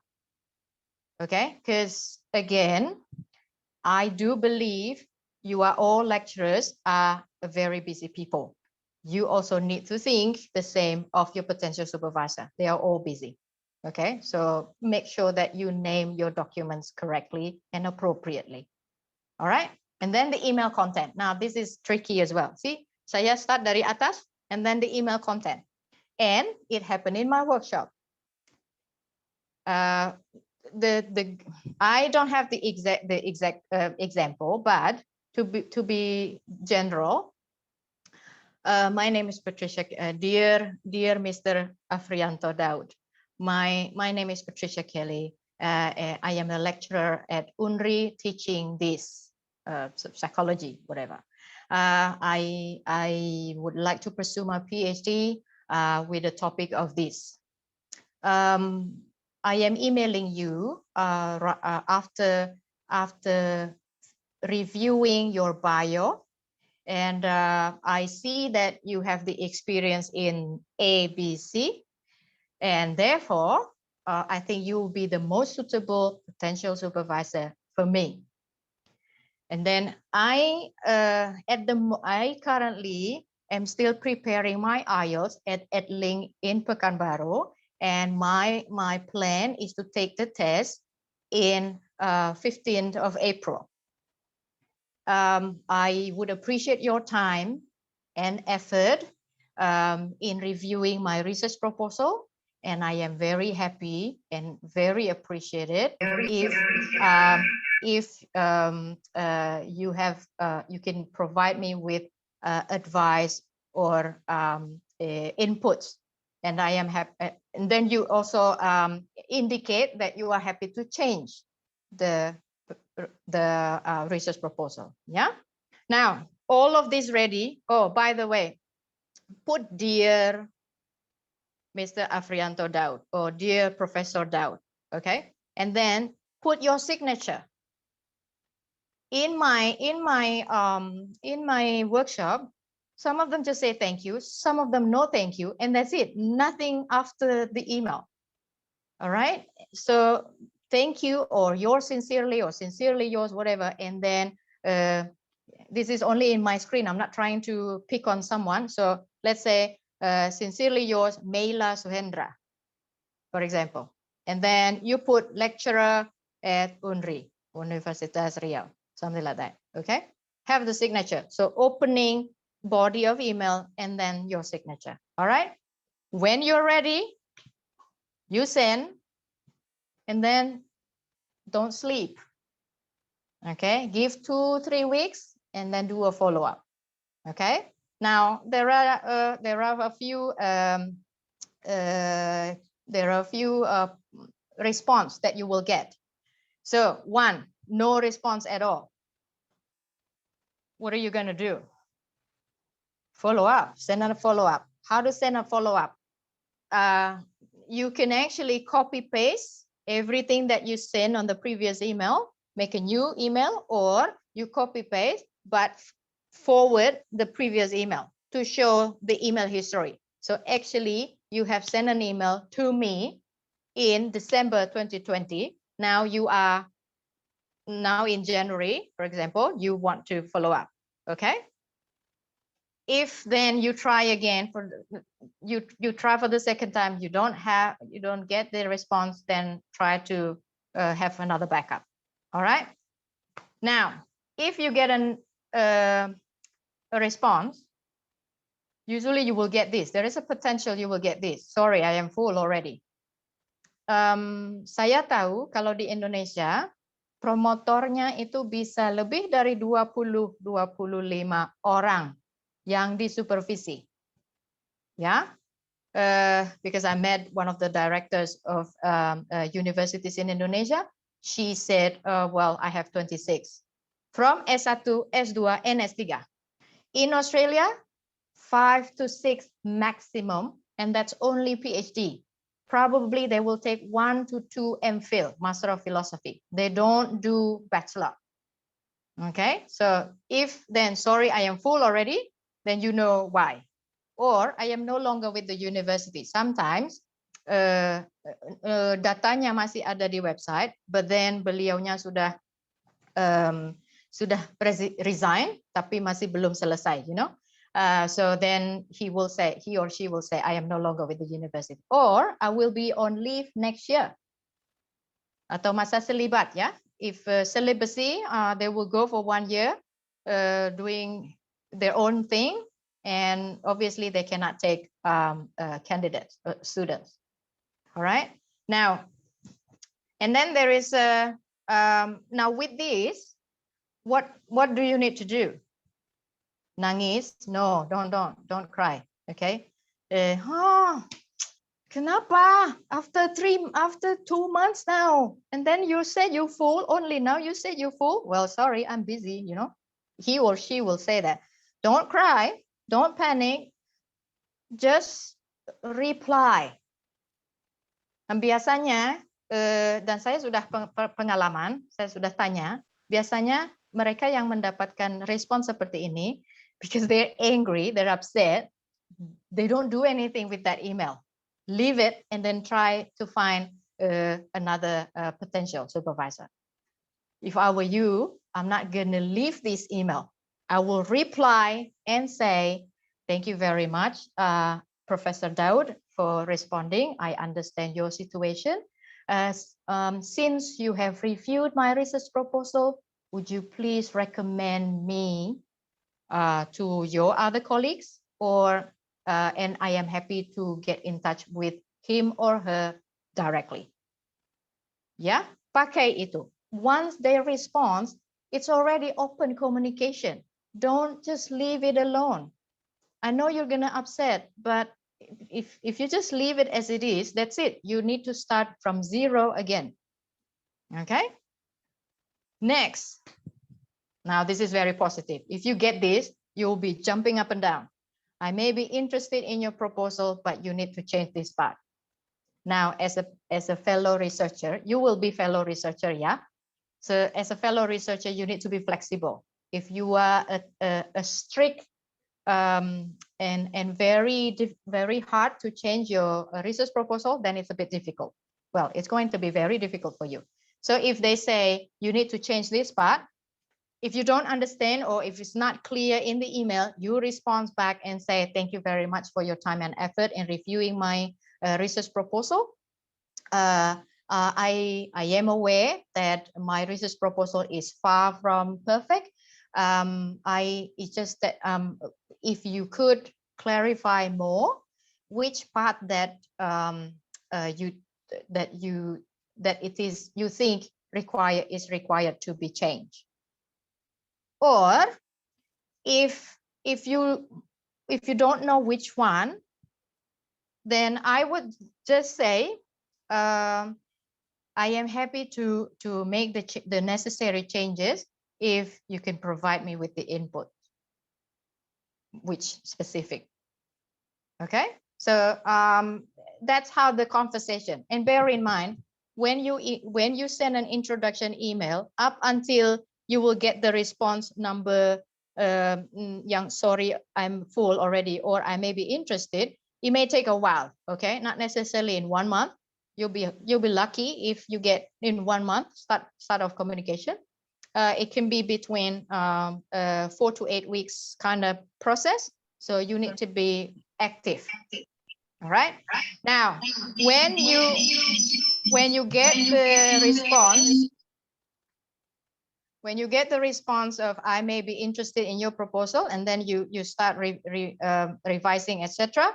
Okay, because again, I do believe you are all lecturers are very busy people. You also need to think the same of your potential supervisor. They are all busy. Okay, so make sure that you name your documents correctly and appropriately. All right, and then the email content. Now this is tricky as well. See, saya start dari atas and then the email content. And it happened in my workshop. I don't have the exact example, but to be general, my name is Patricia. Dear Mr. Afrianto Daud, my name is Patricia Kelly. I am a lecturer at UNRI teaching this psychology, whatever. I would like to pursue my PhD with the topic of this. I am emailing you after reviewing your bio, and I see that you have the experience in ABC, and therefore I think you will be the most suitable potential supervisor for me. And then I currently am still preparing my Ielts at Edlink in Pekanbaru. And my plan is to take the test in 15th of April. I would appreciate your time and effort in reviewing my research proposal. And I am very happy and very appreciated if you can provide me with advice or inputs. And I am happy. And then you also indicate that you are happy to change the research proposal. Yeah. Now all of this ready. Oh, by the way, put dear Mr. Afrianto Daud or dear Professor Daud. Okay. And then put your signature. In my workshop, some of them just say thank you, some of them no thank you, and that's it. Nothing after the email. All right. So thank you or yours sincerely or sincerely yours, whatever. And then this is only in my screen. I'm not trying to pick on someone. So let's say sincerely yours, Meila Suhendra, for example. And then you put lecturer at UNRI, Universitas Riau, something like that. Okay. Have the signature. So opening, body of email, and then your signature. All right. When you're ready, you send, and then don't sleep. Okay. Give 2-3 weeks and then do a follow-up. Okay. Now there are a few response that you will get. So 1, no response at all. What are you going to do? Follow up, send a follow up. How to send a follow up? You can actually copy paste everything that you send on the previous email, make a new email, or you copy paste, but forward the previous email to show the email history. So actually you have sent an email to me in December 2020. Now in January, for example, you want to follow up. Okay. If then you try again you try for the second time, you don't get the response, then try to have another backup. All right. Now, if you get a response, usually you will get this. There is a potential you will get this. Sorry, I am full already. Saya tahu kalau di Indonesia promotornya itu bisa lebih dari 20-25 orang yang disupervisi. Yeah, because I met one of the directors of universities in Indonesia. She said, well, I have 26 from S1, S2, and S3. In Australia, 5 to 6 maximum, and that's only PhD. Probably they will take 1 to 2 MPhil, Master of Philosophy. They don't do bachelor. Okay, so if then, sorry, I am full already, then you know why. Or I am no longer with the university. Sometimes datanya masih ada di website, but then beliaunya sudah resign, tapi masih belum selesai, you know. So then he or she will say, I am no longer with the university, or I will be on leave next year. Atau masa selibat, ya. If celibacy, they will go for 1 year doing their own thing, and obviously they cannot take candidates, students. All right. Now, and then there is now with this, what do you need to do? Nangis? No, don't cry. Okay. Kenapa? After 2 months now, and then you said you full. Only now you said you full. Well, sorry, I'm busy. You know, he or she will say that. Don't cry. Don't panic. Just reply. Dan biasanya, dan saya sudah pengalaman, saya sudah tanya. Biasanya mereka yang mendapatkan respon seperti ini, because they're angry, they're upset, they don't do anything with that email. Leave it and then try to find another potential supervisor. If I were you, I'm not going to leave this email. I will reply and say, thank you very much, Professor Daud, for responding. I understand your situation. Since you have reviewed my research proposal, would you please recommend me to your other colleagues, or and I am happy to get in touch with him or her directly. Ya, pakai itu. Once they respond, it's already open communication. Don't just leave it alone. I know you're gonna upset, but if you just leave it as it is, that's it. You need to start from zero again. Okay. Next. Now this is very positive. If you get this, you'll be jumping up and down. I may be interested in your proposal, but you need to change this part. Now, as a fellow researcher, you will be fellow researcher, yeah? So as a fellow researcher, you need to be flexible. If you are a strict and very hard to change your research proposal, then it's a bit difficult. Well, it's going to be very difficult for you. So if they say you need to change this part, if you don't understand or if it's not clear in the email, you respond back and say, thank you very much for your time and effort in reviewing my research proposal. I am aware that my research proposal is far from perfect. It's just that if you could clarify more which part that you think is required to be changed. Or if you don't know which one, then I would just say I am happy to make the necessary changes if you can provide me with the input, which specific. Okay, so that's how the conversation. And bear in mind, when you send an introduction email, up until you will get the response number, yang sorry, I'm full already, or I may be interested, it may take a while. Okay, not necessarily in 1 month. You'll be lucky if you get in 1 month start of communication. It can be between 4 to 8 weeks kind of process. So you need to be active. All right. Now, when you get the response, of I may be interested in your proposal, and then you start revising, etc.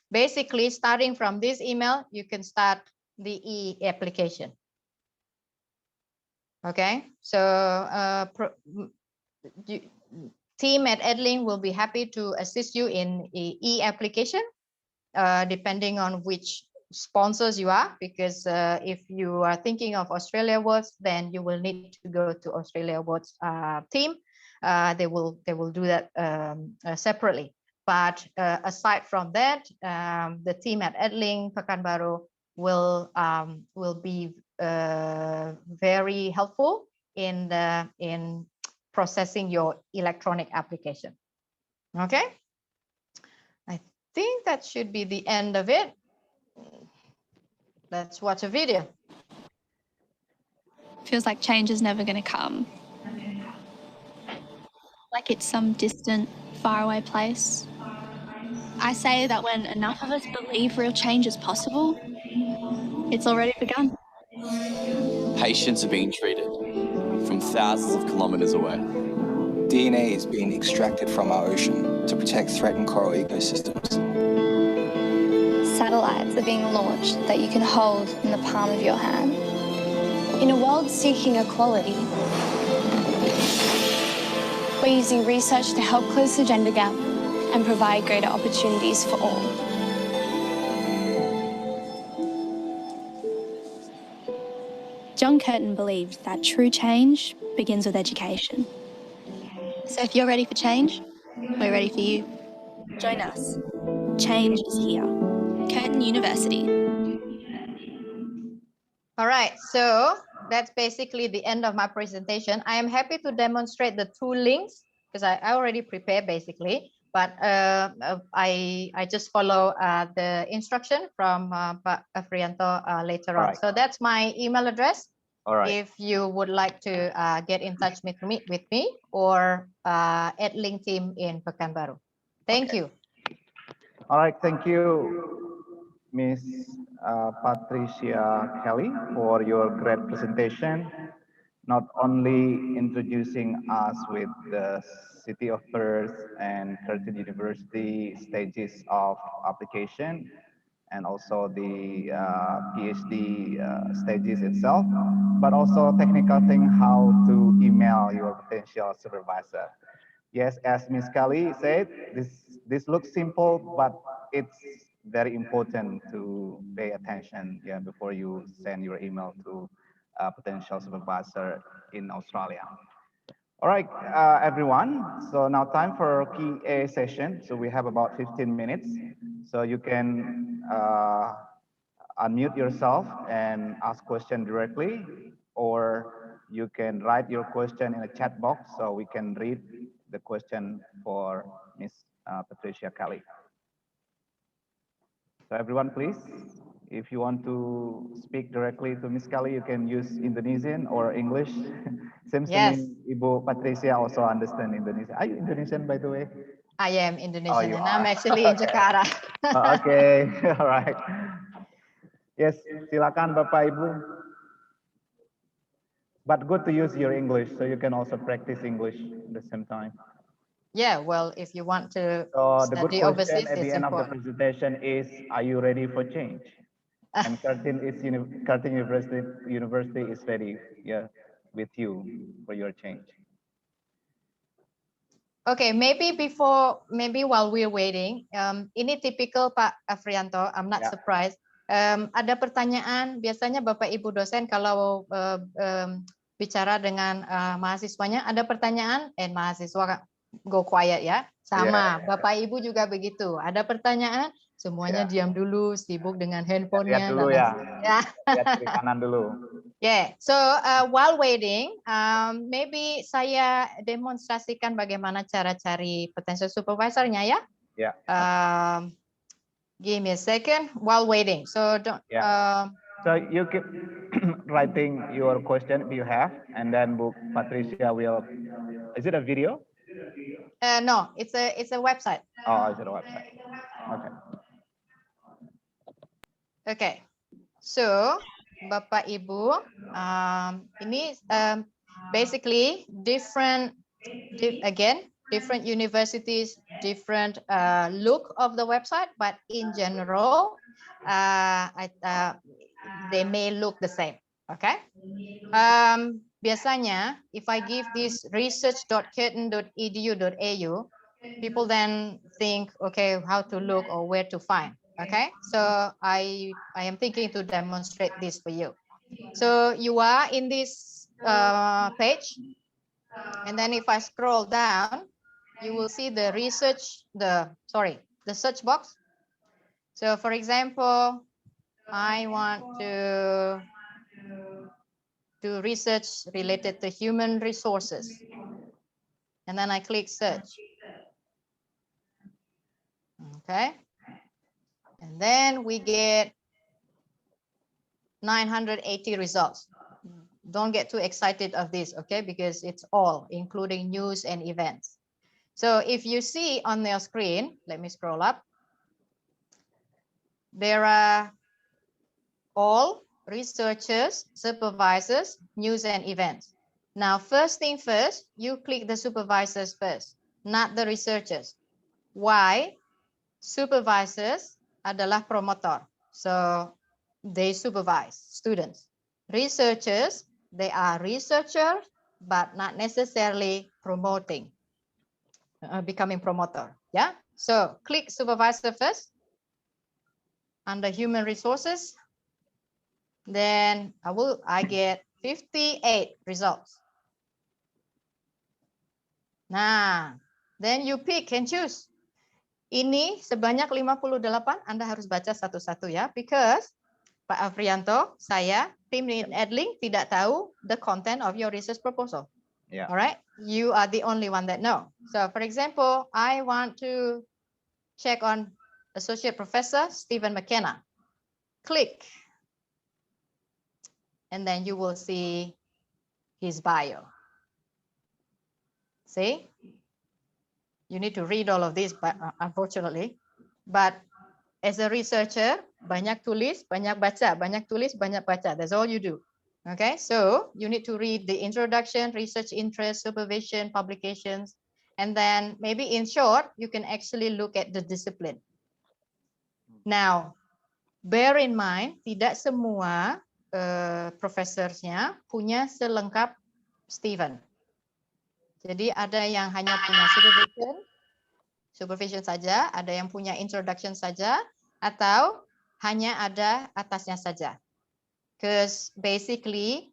Basically, starting from this email, you can start the e-application. Okay, so team at Edlink will be happy to assist you in e-application, depending on which sponsors you are, because if you are thinking of Australia Awards, then you will need to go to Australia Awards team. They will do that separately. But aside from that, the team at Edlink Pekanbaru will be very helpful in processing your electronic application. Okay, I think that should be the end of it. Let's watch a video. Feels like change is never going to come. Like it's some distant, faraway place. I say that when enough of us believe real change is possible, it's already begun. Patients are being treated from thousands of kilometres away. DNA is being extracted from our ocean to protect threatened coral ecosystems. Satellites are being launched that you can hold in the palm of your hand. In a world seeking equality, we're using research to help close the gender gap and provide greater opportunities for all. John Keratin believed that true change begins with education. So if you're ready for change, we're ready for you. Join us. Change is here. Keratin University. All right, so that's basically the end of my presentation. I am happy to demonstrate the two links because I already prepared basically, but I just follow the instruction from Pak Afrianto later on. Right. So that's my email address. All right. If you would like to get in touch with me or Edlink team in Pekanbaru. Thank you. All right, thank you, Miss Patricia Kelly, for your great presentation. Not only introducing us with the City of Perth and Keratin University stages of application, and also the PhD stages itself, but also technical thing how to email your potential supervisor. Yes, as Ms. Kelly said, this looks simple, but it's very important to pay attention before you send your email to a potential supervisor in Australia. All right, everyone. So now time for Q&A session. So we have about 15 minutes. So you can unmute yourself and ask question directly, or you can write your question in a chat box so we can read the question for Ms. Patricia Kelly. So everyone, please, if you want to speak directly to Ms. Kelly, you can use Indonesian or English. Seems Yes. to me, Ibu Patricia also understand Indonesian. Are you Indonesian, by the way? I am Indonesian you and are. I'm actually in Jakarta. Okay, all right. Yes, silakan Bapak Ibu. But good to use your English, so you can also practice English at the same time. Yeah, well, if you want to So the good study question overseas, at the it's end of the important. presentation is, are you ready for change? And Keratin University is ready, yeah, with you for your change. Okay, maybe while we're waiting, ini typical Pak Afrianto, I'm not surprised. Ada pertanyaan, biasanya Bapak Ibu dosen kalau bicara dengan mahasiswanya, ada pertanyaan, mahasiswa go quiet ya, sama. Bapak Ibu juga begitu, ada pertanyaan, semuanya diam dulu, sibuk dengan handphonenya. Lihat dulu ya, lihat kiri kanan dulu. Yeah, so while waiting, maybe saya demonstrasikan bagaimana cara cari potential supervisornya ya. Yeah. Give me a second while waiting. So don't. So you keep writing your question if you have, and then Bu Patricia will. Is it a video? No, it's a website. Oh, is it a website? Okay. Okay. So Bapak Ibu, ini basically different universities, different look of the website, but in general, they may look the same. Okay. Biasanya, if I give this research.kitten.edu.au, people then think, okay, how to look or where to find. Okay, so I am thinking to demonstrate this for you. So you are in this page, and then if I scroll down, you will see the search box. So for example, I want to do research related to human resources, and then I click search. Okay. And then we get 980 results. Don't get too excited of this, okay? Because it's all, including news and events. So if you see on your screen, let me scroll up. There are all researchers, supervisors, news and events. Now, first thing first, you click the supervisors first, not the researchers. Why? Supervisors adalah promotor. So they supervise students. Researchers, they are researchers, but not necessarily promoting, becoming promoter. Yeah. So click supervisor first under human resources. Then I get 58 results. Nah, then you pick and choose. Ini sebanyak 58, Anda harus baca satu-satu ya, because Pak Afrianto, saya, tim in Edlink tidak tahu the content of your research proposal. Yeah. All right, you are the only one that know. So for example, I want to check on Associate Professor Stephen McKenna. Click. And then you will see his bio. See? You need to read all of this, but unfortunately. But as a researcher, banyak tulis, banyak baca, banyak tulis, banyak baca. That's all you do. Okay, so you need to read the introduction, research interest, supervision, publications, and then maybe in short, you can actually look at the discipline. Now, bear in mind, tidak semua profesornya punya selengkap Stephen. Jadi ada yang hanya punya supervision saja, ada yang punya introduction saja, atau hanya ada atasnya saja. Because basically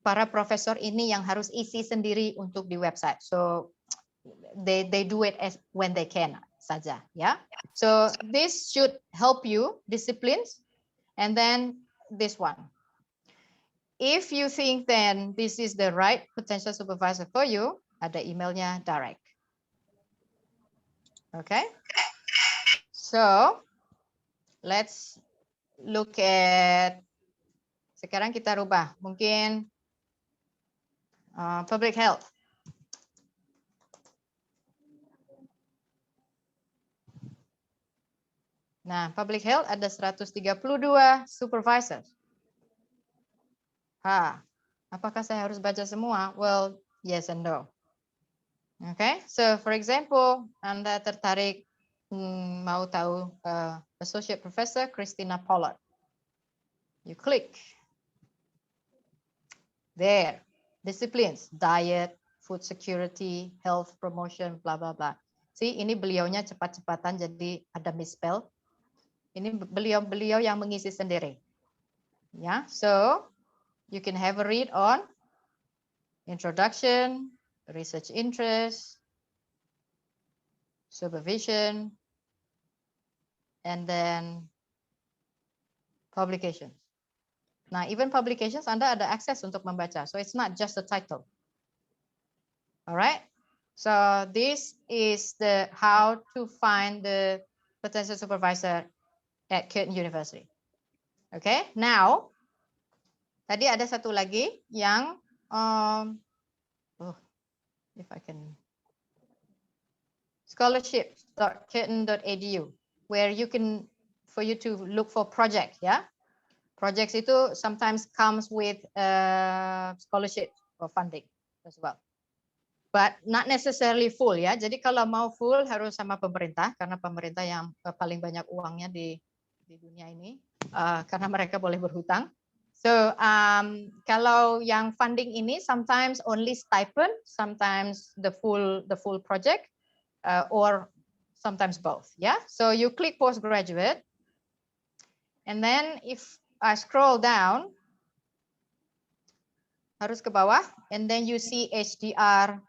para profesor ini yang harus isi sendiri untuk di website. So they do it as when they can saja, ya. So this should help you disciplines, and then this one. If you think then this is the right potential supervisor for you, ada emailnya direct. Okay. So let's look at, sekarang kita rubah, mungkin public health. Nah, public health ada 132 supervisors. Apakah saya harus baca semua? Well, yes and no. Okay, so for example, Anda tertarik mau tahu Associate Professor Christina Pollard. You click. There, disciplines, diet, food security, health promotion, bla bla bla. See, ini beliaunya cepat-cepatan jadi ada misspell. Ini beliau yang mengisi sendiri. Ya, so you can have a read on introduction, research interest, supervision, and then publications. Nah, even publications Anda ada akses untuk membaca. So it's not just the title. All right. So this is the how to find the potential supervisor at Kitten University. Okay. Now, tadi ada satu lagi yang if I can scholarships.kitten.edu where you can for you to look for project, ya. Projects itu sometimes comes with scholarship or funding as well. But not necessarily full ya. Jadi kalau mau full harus sama pemerintah karena pemerintah yang paling banyak uangnya di dunia ini karena mereka boleh berhutang. So kalau yang funding ini sometimes only stipend, sometimes the full project or sometimes both. Yeah. So you click postgraduate, and then if I scroll down, harus ke bawah, and then you see HDR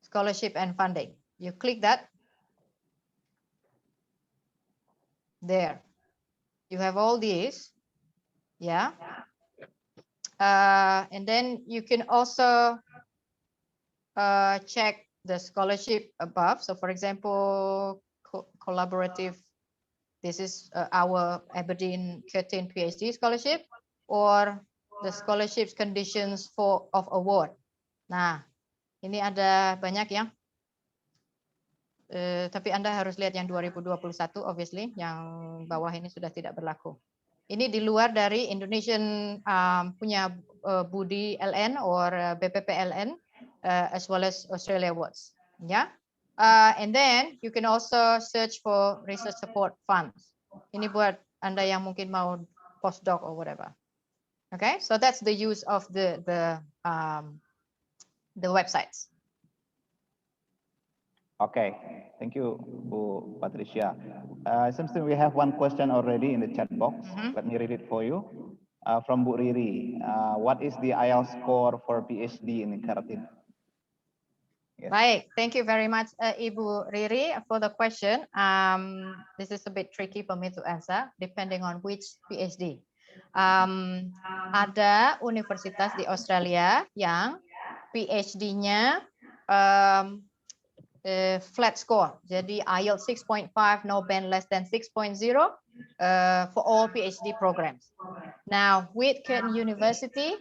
scholarship and funding. You click that. There. You have all these. Yeah. And then you can also check the scholarship above. So for example, collaborative, this is our Aberdeen Keratin PhD scholarship, or the scholarships conditions of award. Nah, ini ada banyak yang, tapi Anda harus lihat yang 2021 obviously, yang bawah ini sudah tidak berlaku. Ini di luar dari Indonesian punya Budi LN or BPP LN as well as Australia Awards. Yeah. And then you can also search for research support funds. Ini buat Anda yang mungkin mau postdoc or whatever. Okay, so that's the use of the websites. Okay, thank you, Bu Patricia. Seems we have one question already in the chat box. Let me read it for you. From Bu Riri, what is the IELTS score for PhD in Keratin? Yes. Baik, thank you very much, Ibu Riri, for the question. This is a bit tricky for me to answer, depending on which PhD. Ada universitas di Australia yang PhD-nya flat score, jadi IELTS 6.5, no band less than 6.0 for all PhD programs. Now, with Keratin University,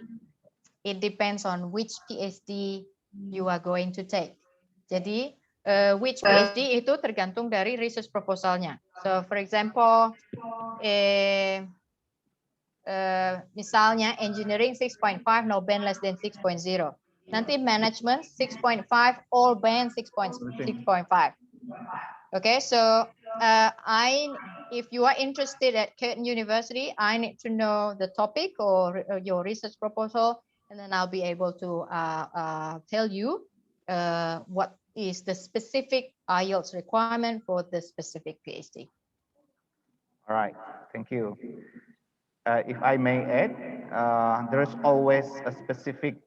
it depends on which PhD you are going to take. Jadi, which PhD itu tergantung dari research proposalnya. So, for example, misalnya engineering 6.5, no band less than 6.0. Nanti management 6.5, all band 6.5. Okay, so if you are interested at Keratin University, I need to know the topic or your research proposal, and then I'll be able to tell you what is the specific IELTS requirement for the specific PhD. All right, thank you. If I may add, there's always a specific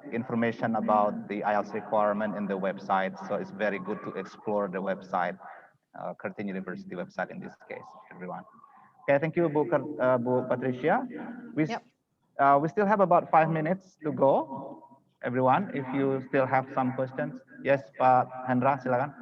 information about the IELTS requirement in the website, so it's very good to explore the website, Keratin University website in this case, everyone. Okay, thank you, Bu Patricia. We still have about 5 minutes to go, everyone. If you still have some questions, yes, Pak Hendra, silakan.